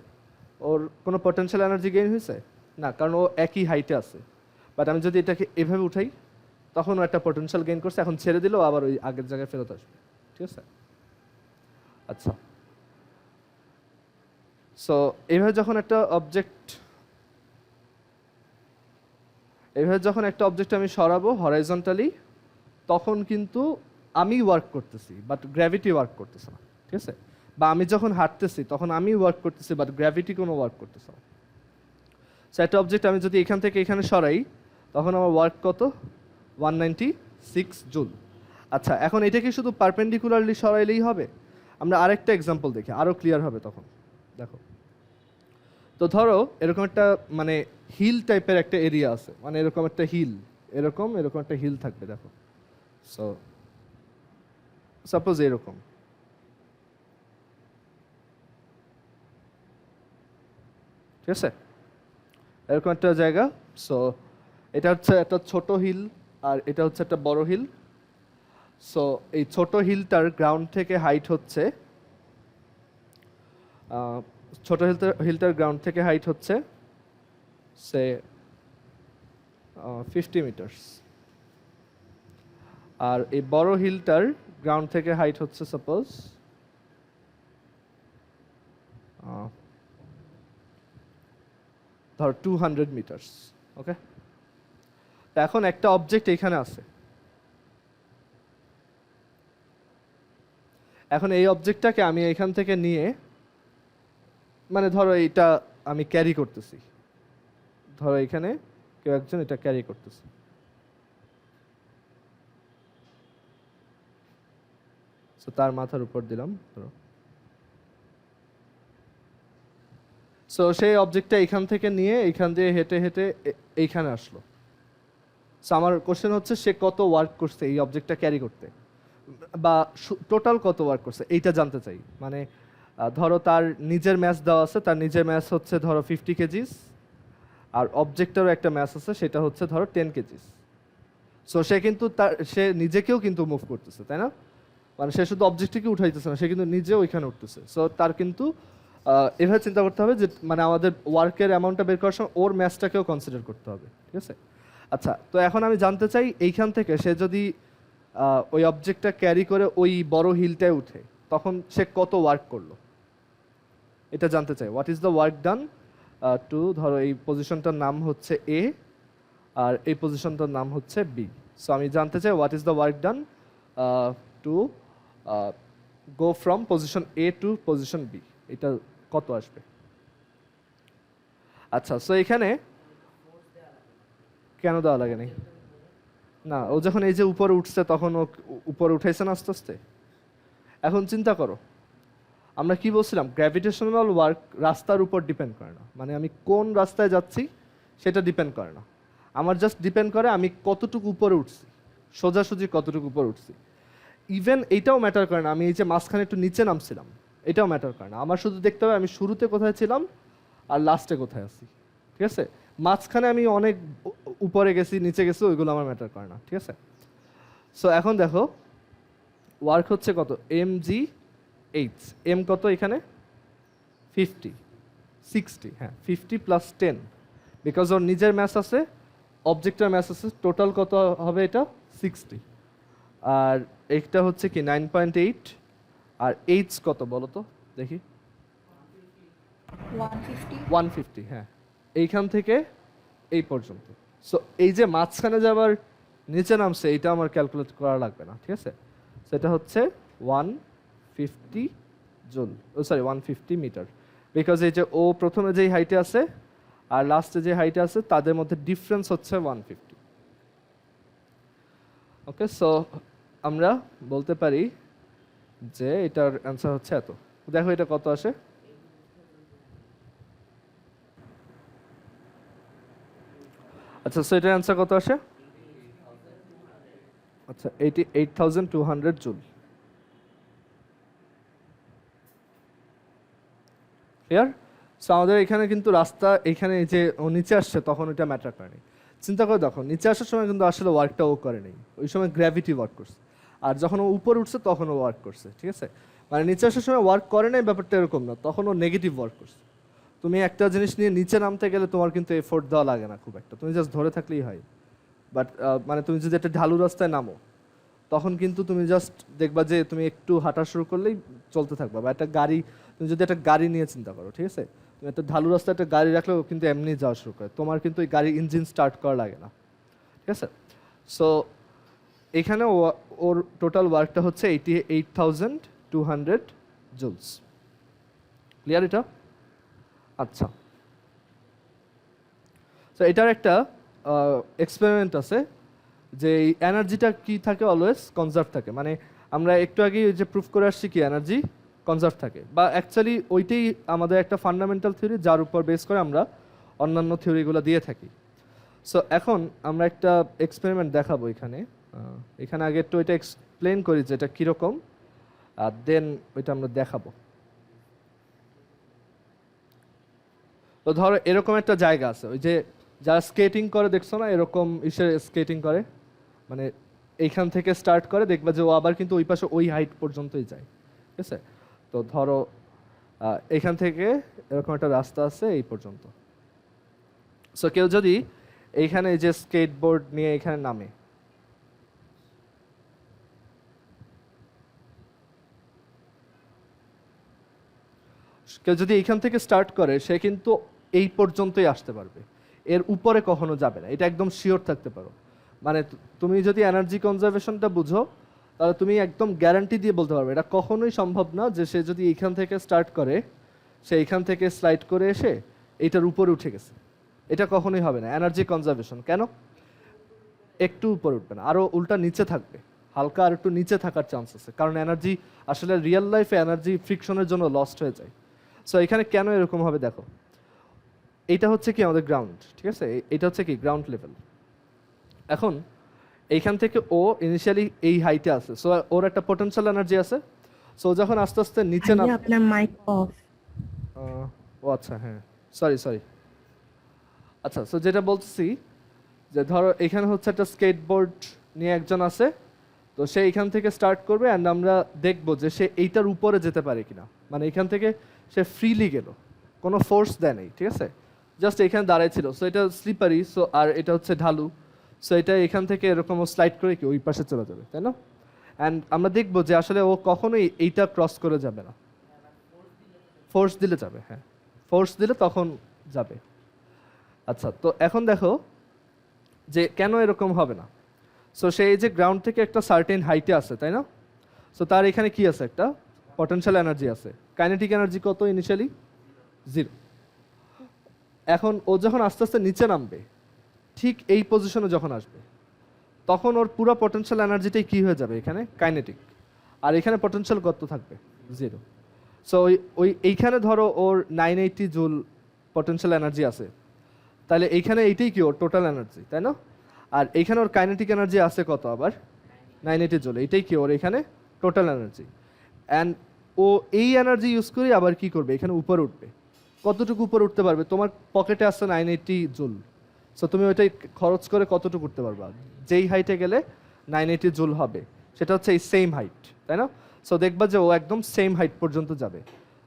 ওর কোনো পটেনশিয়াল এনার্জি গেইন হয়েছে না, কারণ ও একই হাইটে আছে। বাট আমি যদি এটাকে এভাবে উঠাই, তখন ও একটা পটেনশিয়াল গেইন করছে, এখন ছেড়ে দিলেও আবার ওই আগের জায়গায় ফেরত আসবে, ঠিক আছে? আচ্ছা, সো এইভাবে যখন একটা অবজেক্ট আমি সরাবো হরাইজন্টালি, তখন কিন্তু আমি ওয়ার্ক করতেছি বাট গ্র্যাভিটি ওয়ার্ক করতেছে না, ঠিক আছে? বা আমি যখন হাঁটতেছি তখন আমি ওয়ার্ক করতেছি বাট গ্র্যাভিটি কোনো ওয়ার্ক করতেছে না। সো একটা অবজেক্ট আমি যদি এখান থেকে এখানে সরাই, তখন আমার ওয়ার্ক কত? 196 জুল। আচ্ছা, এখন এটা কি শুধু পারপেন্ডিকুলারলি সরাইলেই হবে? আমরা আরেকটা এক্সাম্পল দেখি, আরও ক্লিয়ার হবে তখন। দেখো, তো ধরো এরকম একটা মানে হিল টাইপের একটা এরিয়া আছে, মানে এরকম একটা হিল, এরকম একটা হিল থাকবে, দেখো। সো সাপোজ এরকম, ঠিক আছে? এরকম একটা জায়গা। সো এটা হচ্ছে একটা ছোট হিল, আর এটা হচ্ছে একটা বড় হিল। সো এই ছোট হিলটার গ্রাউন্ড থেকে হাইট হচ্ছে হিলটার গ্রাউন্ড থেকে হাইট হচ্ছে সে 50 মিটার্স, আর এই বড় হিলটার গ্রাউন্ড থেকে হাইট হচ্ছে সাপোজ ধর 200 মিটার্স। ওকে, তো এখন একটা অবজেক্ট এখানে আছে, এখন এই অবজেক্টটাকে আমি এখান থেকে নিয়ে, মানে ধরো এইটা আমি ক্যারি করতেছি, ধরো এখানে কেউ একজন এটা ক্যারি করতেছে। সো তার মাথার উপর দিলাম ধরো। সো সেই অবজেক্টটা এখান থেকে নিয়ে এইখান দিয়ে হেঁটে হেঁটে এইখানে আসলো। সো আমার কোশ্চেন হচ্ছে সে কত ওয়ার্ক করছে এই অবজেক্টটা ক্যারি করতে, বা টোটাল কত ওয়ার্ক করছে এইটা জানতে চাই। মানে ধরো তার নিজের ম্যাচ দেওয়া আছে, তার নিজের ম্যাচ হচ্ছে ধরো 50 কেজিস, আর অবজেক্টেরও একটা ম্যাচ আছে সেটা হচ্ছে ধরো 10 কেজিস। সো সে কিন্তু সে নিজেকেও কিন্তু মুভ করতেছে, তাই না? মানে সে শুধু অবজেক্টটিকে উঠাইতেছে না, সে কিন্তু নিজেও ওইখানে উঠতেছে। সো তার কিন্তু এভাবে চিন্তা করতে হবে যে মানে আমাদের ওয়ার্কের অ্যামাউন্টটা বের করার সময় ওর ম্যাচটাকেও কনসিডার করতে হবে, ঠিক আছে? আচ্ছা, তো এখন আমি জানতে চাই এইখান থেকে সে যদি ওই অবজেক্টটা ক্যারি করে ওই বড় হিলটায় উঠে তখন সে কত ওয়ার্ক করলো এটা জানতে চাই। What is the work done two, ধরো এই পজিশনটার নাম হচ্ছে এ আর এই পজিশনটার নাম হচ্ছে বি। সো আমি জানতে চাই what is the work done to go from position A to position B, এটা কত আসবে? আচ্ছা, সো এখানে কেন দেওয়া লাগে নাই? না, ও যখন এই যে উপরে উঠছে তখন ও উপরে উঠাইছে না আস্তে আস্তে। এখন চিন্তা করো, আমরা কি বলছিলাম, গ্র্যাভিটেশনাল ওয়ার্ক রাস্তার উপর ডিপেন্ড করে না, মানে আমি কোন রাস্তায় যাচ্ছি সেটা ডিপেন্ড করে না, আমার জাস্ট ডিপেন্ড করে আমি কতটুকু উপরে উঠছি, সোজাসুজি কতটুকু উপরে উঠছি। ইভেন এইটাও ম্যাটার করে না আমি এই যে মাঝখানে একটু নিচে নামছিলাম, এটাও ম্যাটার করে না, আমার শুধু দেখতে হবে আমি শুরুতে কোথায় ছিলাম আর লাস্টে কোথায় আছি, ঠিক আছে? মাঝখানে আমি অনেক উপরে গেছি নিচে গেছি ওইগুলো আমার ম্যাটার করে না, ঠিক আছে? সো এখন দেখো ওয়ার্ক হচ্ছে কত, এম জি এইচ, এম কত এখানে 50, 60, হ্যাঁ 50 প্লাস 10, বিকজ ওর নিজের ম্যাথ আছে অবজেক্টের ম্যাথ আছে, টোটাল কত হবে এটা 60, আর এইটা হচ্ছে কি 9.8, আর এইচ কত বলো তো দেখি, 150, হ্যাঁ এইখান থেকে এই পর্যন্ত। সো এই যে মাঝখানে যাবার নিচে নামছে এইটা আমার ক্যালকুলেট করা লাগবে না, ঠিক আছে? সেটা হচ্ছে 150 জুল, ও সরি 150 মিটার, বিকজ এই যে ও প্রথমে যেই হাইটে আছে আর লাস্টে যে হাইটে আছে তাদের মধ্যে ডিফারেন্স হচ্ছে 150। ওকে, সো আমরা বলতে পারি যে এটার অ্যান্সার হচ্ছে এত। দেখো এটা কত আসে, আচ্ছা সো এটার অ্যান্সার কত আসে? আচ্ছা 88,200 জুল। ক্লিয়ার? সো আমাদের এখানে কিন্তু রাস্তা এখানে যে ও নিচে আসছে তখন ওইটা ম্যাটার করেনি। চিন্তা করে দেখো নিচে আসার সময় কিন্তু আসলে ওয়ার্কটা ও করে নেই, ওই সময় গ্র্যাভিটি ওয়ার্ক করছে, আর যখন ও উপরে উঠছে তখন ও ওয়ার্ক করছে, ঠিক আছে? মানে নিচে আসার সময় ওয়ার্ক করে নাই ব্যাপারটা এরকম না, তখন ও নেগেটিভ ওয়ার্ক করছে। তুমি একটা জিনিস নিয়ে নিচে নামতে গেলে তোমার কিন্তু এফোর্ট দেওয়া লাগে না খুব একটা, তুমি জাস্ট ধরে থাকলেই হয়। বাট মানে তুমি যদি একটা ঢালু রাস্তায় নামো তখন কিন্তু তুমি জাস্ট দেখবা যে তুমি একটু হাঁটা শুরু করলেই চলতে থাকবা, বা একটা গাড়ি, তুমি যদি একটা গাড়ি নিয়ে চিন্তা করো, ঠিক আছে? তুমি একটা ঢালু রাস্তায় একটা গাড়ি রাখলেও কিন্তু এমনি যাওয়া শুরু করে, তোমার কিন্তু ওই গাড়ির ইঞ্জিন স্টার্ট করা লাগে না, ঠিক আছে? সো এখানে ওর টোটাল ওয়ার্কটা হচ্ছে 88,200 জুলস। ক্লিয়ার এটা? আচ্ছা, তো এটার একটা এক্সপেরিমেন্ট আছে যে এই এনার্জিটা কি থাকে, অলওয়েজ কনজার্ভ থাকে, মানে আমরা একটু আগে যে প্রুফ করে আসছি কি এনার্জি কনজার্ভ থাকে, বা অ্যাকচুয়ালি ওইটাই আমাদের একটা ফান্ডামেন্টাল থিওরি যার উপর বেস করে আমরা অন্যান্য থিওরিগুলো দিয়ে থাকি। সো এখন আমরা একটা এক্সপেরিমেন্ট দেখাবো এখানে, এখানে আগে একটু এটা এক্সপ্লেন করি যে এটা কীরকম, আর দেন ওইটা আমরা দেখাবো। তো ধরো এরকম একটা জায়গা আছে, ওই যে যারা স্কেটিং করে দেখছো না, এরকম ইসে স্কেটিং করে, মানে এইখান থেকে স্টার্ট করে দেখবা যে ও আবার কিন্তু ওই পাশে ওই হাইট পর্যন্তই যায়, ঠিক আছে? তো ধরো এখান থেকে এরকম একটা রাস্তা আছে এই পর্যন্ত। সো কেউ যদি এইখানে যে স্কেটবোর্ড নিয়ে এখানে নামে, কেউ যদি এইখান থেকে স্টার্ট করে সে কিন্তু এই পর্যন্তই আসতে পারবে, এর উপরে কখনো যাবে না, এটা একদম শিওর থাকতে পারো। মানে তুমি যদি এনার্জি কনজারভেশনটা বুঝো তাহলে তুমি একদম গ্যারান্টি দিয়ে বলতে পারবে এটা কখনোই সম্ভব না যে সে যদি এইখান থেকে স্টার্ট করে সে এইখান থেকে স্লাইড করে এসে এইটার উপরে উঠে গেছে, এটা কখনোই হবে না এনার্জি কনজারভেশন। কেন? একটু উপরে উঠবে না, আরও উল্টা নিচে থাকবে, হালকা আর একটু নিচে থাকার চান্স আছে, কারণ এনার্জি আসলে রিয়েল লাইফে এনার্জি ফ্রিকশনের জন্য লস্ট হয়ে যায়। সো এখানে কেন এরকম হবে দেখো, এইটা হচ্ছে কি আমাদের গ্রাউন্ড, ঠিক আছে? এটা হচ্ছে কি গ্রাউন্ড লেভেল। এখন এইখান থেকে ও ইনিশিয়ালি এই হাইটে আছে, সো ওর একটা পোটেনশিয়াল এনার্জি আছে। সো যখন আস্তে আস্তে নিচে নাম, আপনার মাইক অফ। ও আচ্ছা হ্যাঁ সরি সরি, আচ্ছা সো যেটা বলছি যে ধরো এখানে হচ্ছে একটা স্কেটবোর্ড নিয়ে একজন আছে, তো সে এখান থেকে স্টার্ট করবে অ্যান্ড আমরা দেখবো যে সে এইটার উপরে যেতে পারে কিনা, মানে এখান থেকে সে ফ্রিলি গেল, কোনো ফোর্স দেয় নাই, ঠিক আছে, জাস্ট এখানে দাঁড়ায় ছিল। সো এটা স্লিপারি, সো আর এটা হচ্ছে ঢালু, সো এটা এখান থেকে এরকম স্লাইড করে কি ওই পাশে চলে যাবে, তাই না? অ্যান্ড আমরা দেখবো যে আসলে ও কখনোই এইটা ক্রস করে যাবে না। ফোর্স দিলে যাবে, হ্যাঁ, ফোর্স দিলে তখন যাবে। আচ্ছা, তো এখন দেখো যে কেন এরকম হবে না। সো সে এই যে গ্রাউন্ড থেকে একটা সার্টেন হাইটে আছে, তাই না? সো তার এখানে কি আছে, একটা পটেনশিয়াল এনার্জি আছে। কাইনেটিক এনার্জি কত ইনিশিয়ালি? 0। এখন ও যখন আস্তে আস্তে নিচে নামবে, ঠিক এই পজিশনে যখন আসবে, তখন ওর পুরো পটেনশিয়াল এনার্জিটাই কি হয়ে যাবে এখানে? কাইনেটিক। আর এখানে পটেনশিয়াল কত থাকবে? 0। সো এইখানে ধরো ওর 980 জুল পটেনশিয়াল এনার্জি আছে, তাহলে এইখানে এইটাই কি ওর টোটাল এনার্জি, তাই না? আর এইখানে ওর কাইনেটিক এনার্জি আছে কত আবার? 980 জুল। এইটাই কি ওর এখানে টোটাল এনার্জি। অ্যান্ড ও এই এনার্জি ইউজ করে আবার কি করবে, এখানে উপরে উঠবে। কতটুকু উপরে উঠতে পারবে? তোমার পকেটে আসছে 980 জুল, সো তুমি ওইটাই খরচ করে কতটুকু উঠতে পারবা? যেই হাইটে গেলে 980 জুল হবে, সেটা হচ্ছে এই সেম হাইট, তাই না? সো দেখবা যে ও একদম সেম হাইট পর্যন্ত যাবে।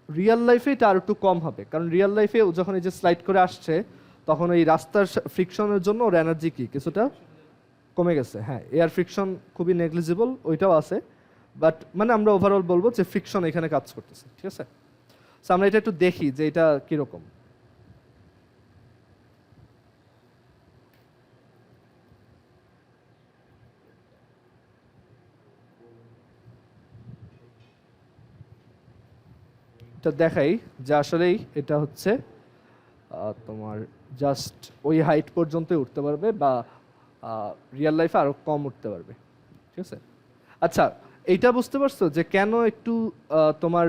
রিয়েল লাইফে এটা আর একটু কম হবে, কারণ রিয়েল লাইফে যখন এই যে স্লাইড করে আসছে, তখন এই রাস্তার ফ্রিকশনের জন্য ওর এনার্জি কি কিছুটা কমে গেছে। হ্যাঁ, এয়ার ফ্রিকশন খুবই নেগলিজিবল, ওইটাও আছে, বাট মানে আমরা ওভারঅল বলবো যে ফ্রিকশন এখানে কাজ করতেছে, ঠিক আছে? সো আমরা এটা একটু দেখি যে এটা কিরকম। এটা দেখাই যে আসলেই এটা হচ্ছে তোমার জাস্ট ওই হাইট পর্যন্তই উঠতে পারবে, বা রিয়েল লাইফে আরো কম উঠতে পারবে, ঠিক আছে? আচ্ছা, এইটা বুঝতে পারছো যে কেন একটু তোমার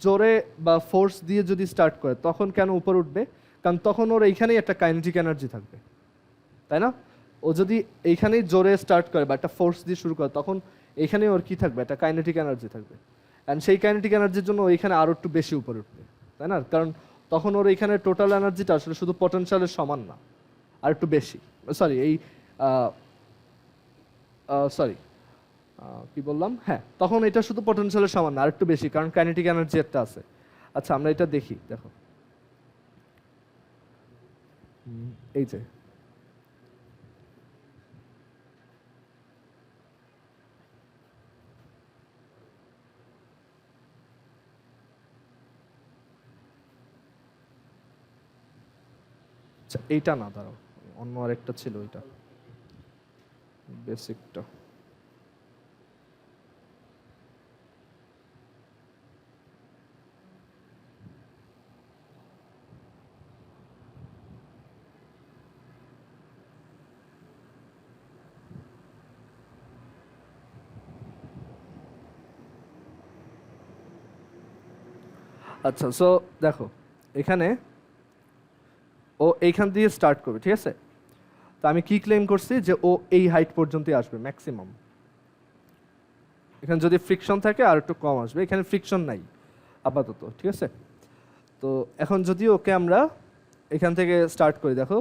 জোরে বা ফোর্স দিয়ে যদি স্টার্ট করে তখন কেন উপর উঠবে? কারণ তখন ওর এইখানেই একটা কাইনেটিক এনার্জি থাকবে, তাই না? ও যদি এইখানেই জোরে স্টার্ট করে বা একটা ফোর্স দিয়ে শুরু করে, তখন এইখানেই ওর কি থাকবে? একটা কাইনেটিক এনার্জি থাকবে। অ্যান্ড সেই কাইনেটিক এনার্জির জন্য ওইখানে আরও একটু বেশি উপরে উঠবে, তাই না? কারণ তখন ওর এইখানে টোটাল এনার্জিটা আসলে শুধু পটেনশিয়ালের সমান না, আর একটু বেশি। সরি, এই সরি কি বললাম, হ্যাঁ, তখন এটা শুধু পটেনশিয়ালের সমান না, আর একটু বেশি, কারণ কাইনেটিক এনার্জি একটা আছে। আচ্ছা, আমরা এটা দেখি, দেখো এই যে আচ্ছা, এইটা না, দাঁড়াও, অন্য আরেকটা ছিল, ওইটা বেসিকটা। আচ্ছা, সো দেখো এখানে ও এইখান দিয়ে স্টার্ট করবে, ঠিক আছে? তো আমি কি ক্লেম করছি যে ও এই হাইট পর্যন্তই আসবে ম্যাক্সিমাম। এখানে যদি ফ্রিকশন থাকে আর একটু কম আসবে, এখানে ফ্রিকশন নাই আপাতত, ঠিক আছে? তো এখন যদি ওকে আমরা এখান থেকে স্টার্ট করি, দেখো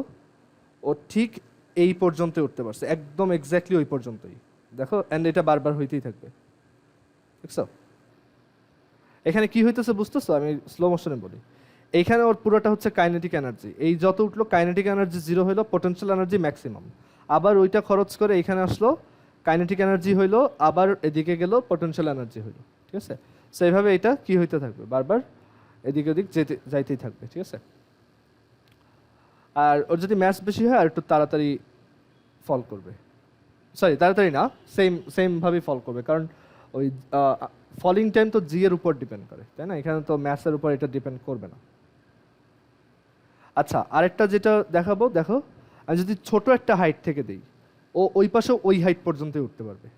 ও ঠিক এই পর্যন্ত উঠতে পারছে, একদম এক্স্যাক্টলি ওই পর্যন্তই, দেখো। অ্যান্ড এটা বারবার হইতেই থাকবে, দেখছো? এখানে কি হইতেছে বুঝতেছো? আমি স্লো মোশনে বলি। এইখানে ওর পুরোটা হচ্ছে কাইনেটিক এনার্জি, এই যত উঠলো কাইনেটিক এনার্জি 0 হইলো, পটেনশিয়াল এনার্জি ম্যাক্সিমাম। আবার ওইটা খরচ করে এখানে আসলো, কাইনেটিক এনার্জি হইলো, আবার এদিকে গেল, পটেনশিয়াল এনার্জি হইলো, ঠিক আছে? সো এইভাবে এটা কি হইতে থাকবে, বারবার এদিক ওদিক যাইতেই থাকবে, ঠিক আছে? আর ওর যদি ম্যাথ বেশি হয় আর একটু তাড়াতাড়ি ফল করবে, সরি তাড়াতাড়ি না, সেমভাবেই ফল করবে, কারণ ওই ফলিং টাইম তো জি এর উপর ডিপেন্ড করে, তাই না? এখানে তো ম্যাথসের উপর এটা ডিপেন্ড করবে না। আচ্ছা, আরেকটা যেটা দেখাবো, দেখো আমি যদি ছোট একটা হাইট থেকে দিই, ও ওই পাশে ওই হাইট পর্যন্তই উঠতে পারবে,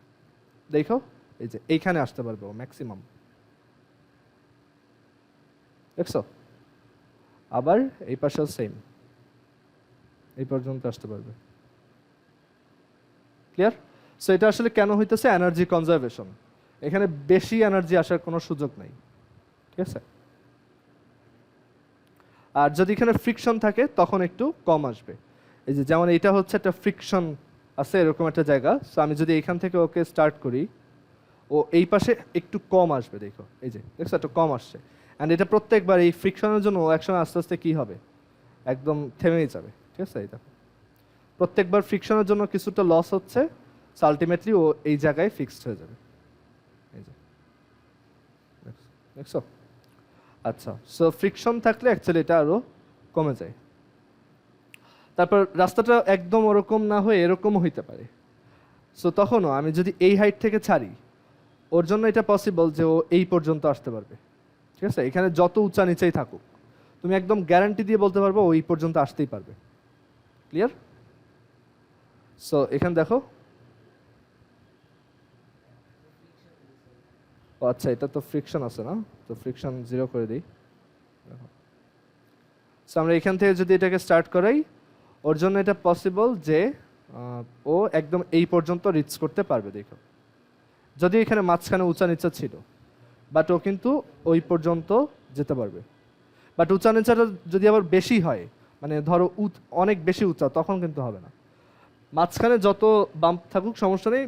দেখো এই যে এইখানে আসতে পারবে ও ম্যাক্সিমাম, দেখছো? আবার এই পাশেও সেম, এই পর্যন্ত আসতে পারবে, ক্লিয়ার? সো এটা আসলে কেন হইতেছে? Energy conservation. এখানে বেশি এনার্জি আসার কোনো সুযোগ নাই, ঠিক আছে? আর যদি এখানে ফ্রিকশন থাকে তখন একটু কম আসবে। এই যে যেমন এটা হচ্ছে একটা ফ্রিকশন আছে এরকম একটা জায়গা, সো আমি যদি এখান থেকে ওকে স্টার্ট করি, ও এই পাশে একটু কম আসবে, দেখো এই যে দেখছো একটু কম আসছে। অ্যান্ড এটা প্রত্যেকবার এই ফ্রিকশনের জন্য ও একসময় আস্তে আস্তে কী হবে, একদম থেমেই যাবে। ঠিক আছে, এই দেখো প্রত্যেকবার ফ্রিকশনের জন্য কিছুটা লস হচ্ছে, আলটিমেটলি ও এই জায়গায় ফিক্সড হয়ে যাবে। এই যে দেখছো। আচ্ছা, সো ফ্রিকশন থাকলে অ্যাকচুয়ালি এটা আরও কমে যায়। তারপর রাস্তাটা একদম ওরকম না হয়ে এরকমও হইতে পারে। সো তখনও আমি যদি এই হাইট থেকে ছাড়ি, ওর জন্য এটা পসিবল যে ও এই পর্যন্ত আসতে পারবে। ঠিক আছে, এখানে যত উঁচা নিচেই থাকুক তুমি একদম গ্যারান্টি দিয়ে বলতে পারবো ওই পর্যন্ত আসতেই পারবে। ক্লিয়ার? সো এখানে দেখো, ও আচ্ছা এটা তো ফ্রিকশন আছে না, তো ফ্রিকশন 0 করে দিই। সো আমরা এখান থেকে যদি এটাকে স্টার্ট করাই, ওর জন্য এটা পসিবল যে ও একদম এই পর্যন্ত রিচ করতে পারবে। দেখো যদি এখানে মাঝখানে উঁচা নিচা ছিল, বাট ও কিন্তু ওই পর্যন্ত যেতে পারবে। বাট উঁচা নিচাটা যদি আবার বেশি হয়, মানে ধরো অনেক বেশি উঁচা, তখন কিন্তু হবে না। মাঝখানে যত বাম্প থাকুক সমস্যা নেই,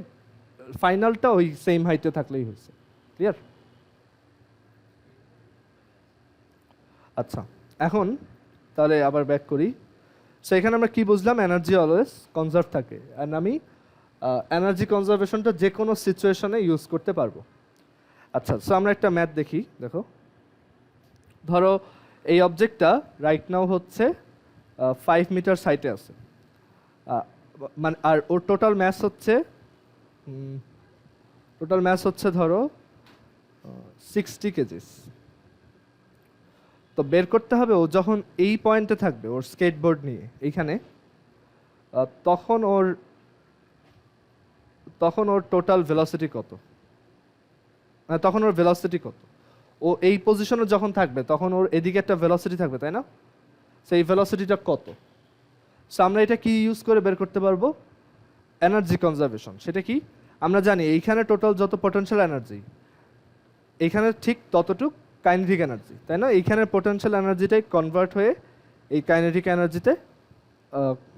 ফাইনালটা ওই সেম হাইটে থাকলেই হয়েছে। ক্লিয়ার? আচ্ছা, এখন তাহলে আবার ব্যাক করি। সো এখানে আমরা কি বুঝলাম, এনার্জি অলওয়েজ কনজার্ভ থাকে, অ্যান্ড আমি এনার্জি কনজারভেশনটা যে কোনো সিচুয়েশনে ইউজ করতে পারবো। আচ্ছা, সো আমরা একটা ম্যাথ দেখি। দেখো ধরো এই অবজেক্টটা রাইট নাও হচ্ছে 5 মিটার হাইটে আছে, মানে আর ওর টোটাল ম্যাস হচ্ছে ধরো 60 কেজিস। তো বের করতে হবে ও যখন এই পয়েন্টে থাকবে ওর স্কেটবোর্ড নিয়ে এইখানে, তখন ওর টোটাল ভেলোসিটি কত, তখন ওর ভেলোসিটি কত। ও এই পজিশনে যখন থাকবে তখন ওর এদিকে একটা ভেলোসিটি থাকবে, তাই না? সেই ভেলোসিটিটা কত। সো আমরা এটা কি ইউজ করে বের করতে পারবো, এনার্জি কনজারভেশন। সেটা কি, আমরা জানি এইখানে টোটাল যত পটেনশিয়াল এনার্জি, এইখানে ঠিক ততটুক কাইনেটিক এনার্জি, তাই না? এইখানের পটেনশিয়াল এনার্জিটাই কনভার্ট হয়ে এই কাইনেটিক এনার্জিতে,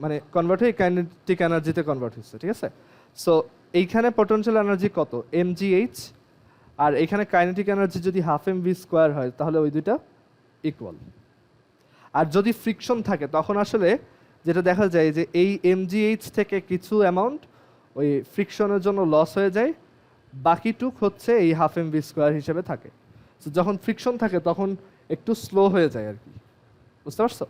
মানে কনভার্ট হয়ে কাইনেটিক এনার্জিতে কনভার্ট হচ্ছে। ঠিক আছে, সো এইখানে পটেনশিয়াল এনার্জি কত, mgh, আর এখানে কাইনেটিক এনার্জি যদি 1/2 mv² হয় তাহলে ওই দুইটা ইকুয়াল। আর যদি ফ্রিকশন থাকে তখন আসলে যেটা দেখা যায় যে এই mgh থেকে কিছু অ্যামাউন্ট ওই ফ্রিকশনের জন্য লস হয়ে যায়, বাকিটুক হচ্ছে এই 1/2 mv² হিসেবে থাকে। সো যখন ফ্রিকশন থাকে তখন একটু স্লো হয়ে যায় আর কি, বুঝতে পারছো?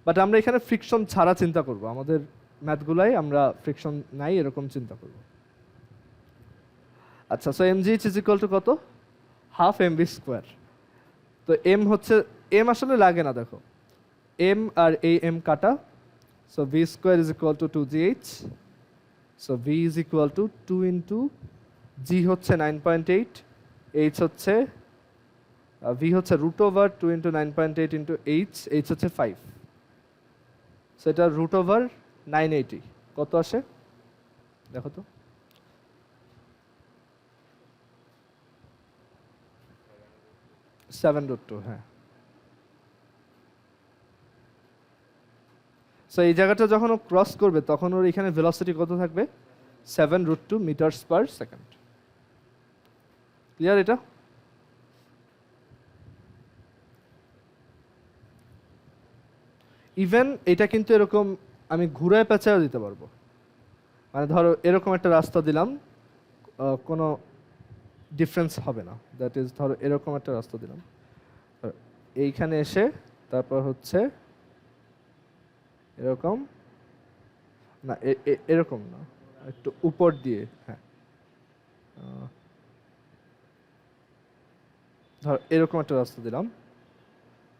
বাট আমরা এখানে ফ্রিকশন ছাড়া চিন্তা করব, আমাদের ম্যাথগুলাই আমরা ফ্রিকশন নাই এরকম চিন্তা করব। আচ্ছা, so mgh is equal two কত, 1/2 mv²। তো এম হচ্ছে, এম আসলে লাগে না, দেখো এম আর এই এম কাটা, so v² is equal two 2gh। So v is equal two 2 into g হচ্ছে 9.8, h হচ্ছে v হচ্ছে √2 ইন্টু 9.8 ইন্টু h হচ্ছে 5, সেটা √980 কত আসে দেখো তো। 7√2, হ্যাঁ। সো এই জায়গাটা যখন ও ক্রস করবে তখন ওর এখানে ভেলোসিটি কত থাকবে, 7√2 মিটারস পার সেকেন্ড। ক্লিয়ার এটা? ইভেন এটা কিন্তু এরকম আমি ঘুরায় পেঁচাও দিতে পারবো, মানে ধরো এরকম একটা রাস্তা দিলাম, কোনো ডিফারেন্স হবে না। দ্যাট ইজ ধরো এরকম একটা রাস্তা দিলাম, এইখানে এসে তারপর হচ্ছে এরকম না, এরকম না, একটু উপর দিয়ে, হ্যাঁ ধর এরকম একটা রাস্তা দিলাম,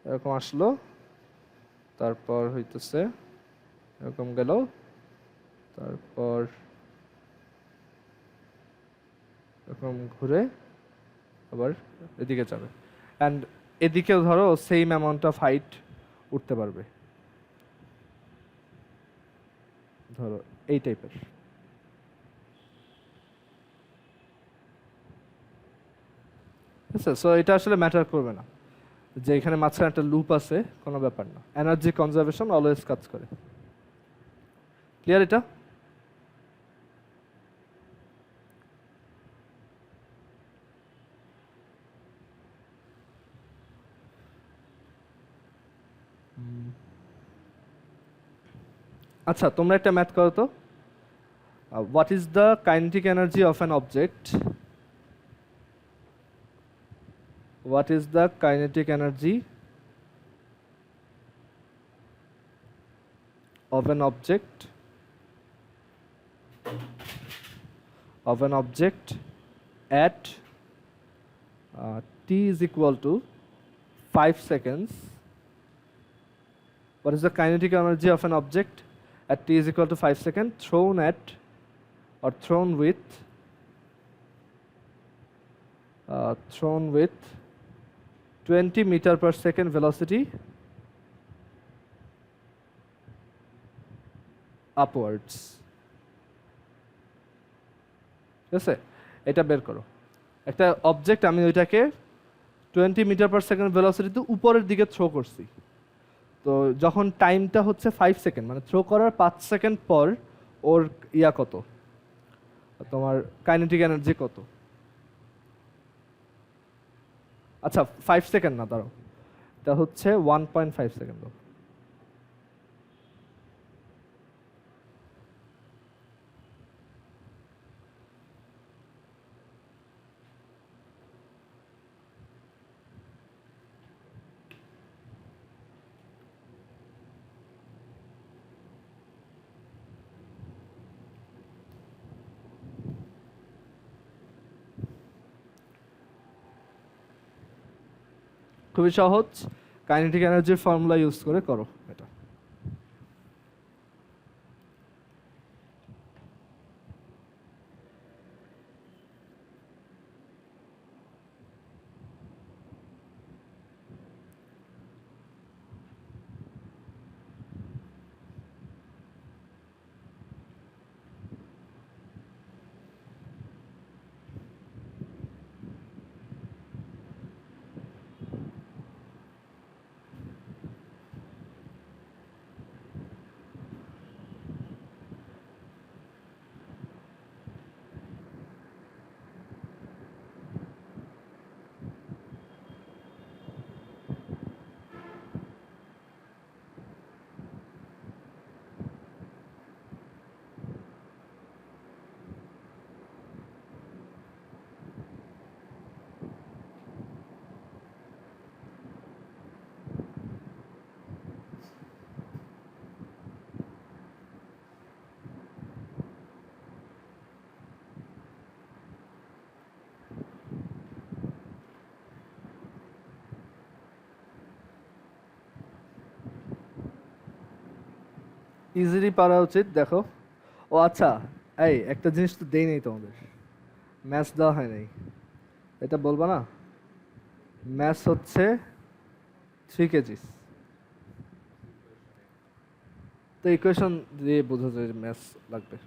এরকম আসলো, তারপর হইতেছে এরকম গেল, তারপর এরকম ঘুরে আবার এদিকে যাবে, অ্যান্ড এদিকেও ধরো সেম অ্যামাউন্ট অফ হাইট উঠতে পারবে, ধরো এই টাইপের। ঠিক আছে, সো এটা আসলে ম্যাটার করবে না যে এখানে মাঝখানে একটা লুপ আছে, কোনো ব্যাপার না। এনার্জি কনজারভেশন অলওয়েজ কাজ করে। ক্লিয়ার এটা? আচ্ছা তোমরা একটা ম্যাথ করো তো what is the kinetic energy of an object what is the kinetic energy of an object at t is equal to 5 seconds. What is the kinetic energy of an object at t is equal to 5 seconds thrown at or thrown with 20 meter per second velocity upwards? ঠিক আছে, এটা বের করো। একটা অবজেক্ট আমি ওইটাকে 20 মিটার পার সেকেন্ড ভেলোসিটিতে উপরের দিকে থ্রো করছি। তো যখন টাইমটা হচ্ছে 5 সেকেন্ড, মানে থ্রো করার 5 সেকেন্ড পর ওর ইয়া কত, তোমার কাইনেটিক এনার্জি কত? আচ্ছা 5 সেকেন্ড না, দাঁড়াও, এটা হচ্ছে 1.5 সেকেন্ড। খুবই সহজ, কাইনেটিক এনার্জির ফর্মুলা ইউজ করে করো এটা। ইজিলি পারা উচিত, দেখো। ও আচ্ছা, এই একটা জিনিস তো দেই নাই তোমাদের, ম্যাথস দেওয়া হয় নাই, এটা বলবা না? ম্যাথস হচ্ছে 3 কেজিস। তো ইকুয়েশন দিয়ে বোঝা যায় ম্যাথস লাগবে।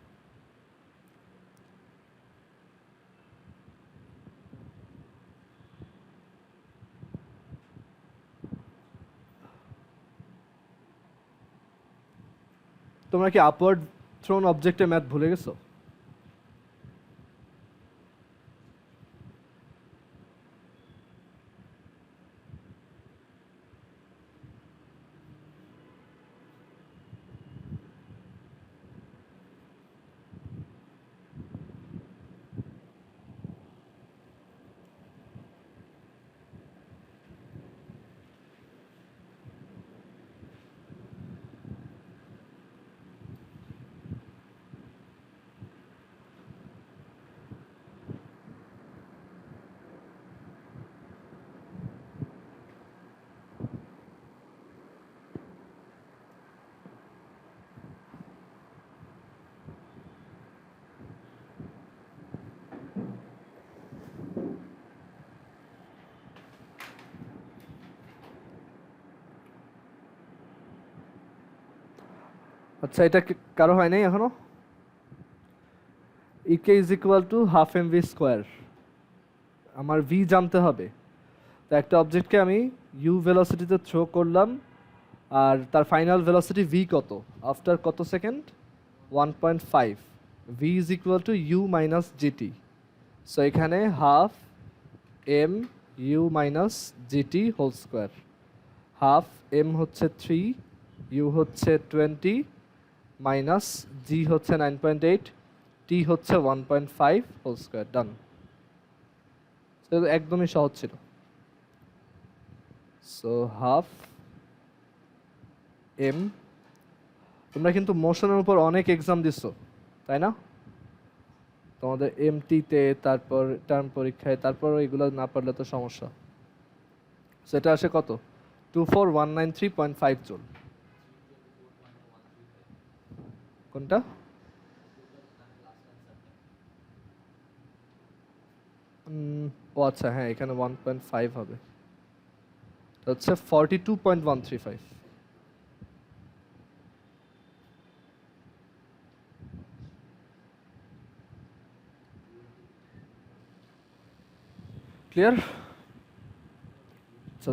তোমরা কি আপওয়ার্ড থ্রোন অবজেক্টের ম্যাথ ভুলে গেছো? আচ্ছা, এটা কারো হয় নাই এখনো? EK is equal to half M V square. আমার ভি জানতে হবে। তো একটা অবজেক্টকে আমি ইউ ভেলোসিটিতে থ্রো করলাম, আর তার ফাইনাল ভেলোসিটি ভি কত আফটার কত second? 1.5। V is equal to u minus gt. So এখানে half m u minus gt whole square. Half m হচ্ছে 3, ইউ হচ্ছে 20, মাইনাস জি হচ্ছে 9.8, টি হচ্ছে 1.5 হোল স্কোয়ার। ডান। একদমই সহজ ছিল। সো হাফ এম, তোমরা কিন্তু মোশনের উপর অনেক এক্সাম দিছো তাই না? তোমাদের এমটিতে, তারপর টার্ম পরীক্ষায়, তারপর এগুলো না পারলে তো সমস্যা। সেটা আসে কত? 24193.5 জুল। কোনটা? ও আচ্ছা, হ্যাঁ এখানে 1.5 হবে, হচ্ছে 42.135। ক্লিয়ার?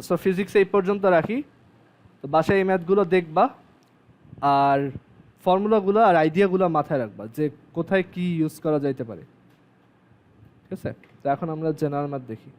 সো ফিজিক্স এই পর্যন্ত রাখি। তো বাসায় এই ম্যাথগুলো দেখবা, আর ফর্মুলাগুলো আর আইডিয়াগুলো মাথায় রাখবা যে কোথায় কি ইউজ করা যাইতে পারে। ঠিক আছে? তো এখন আমরা জেনারেল ম্যাথ দেখি।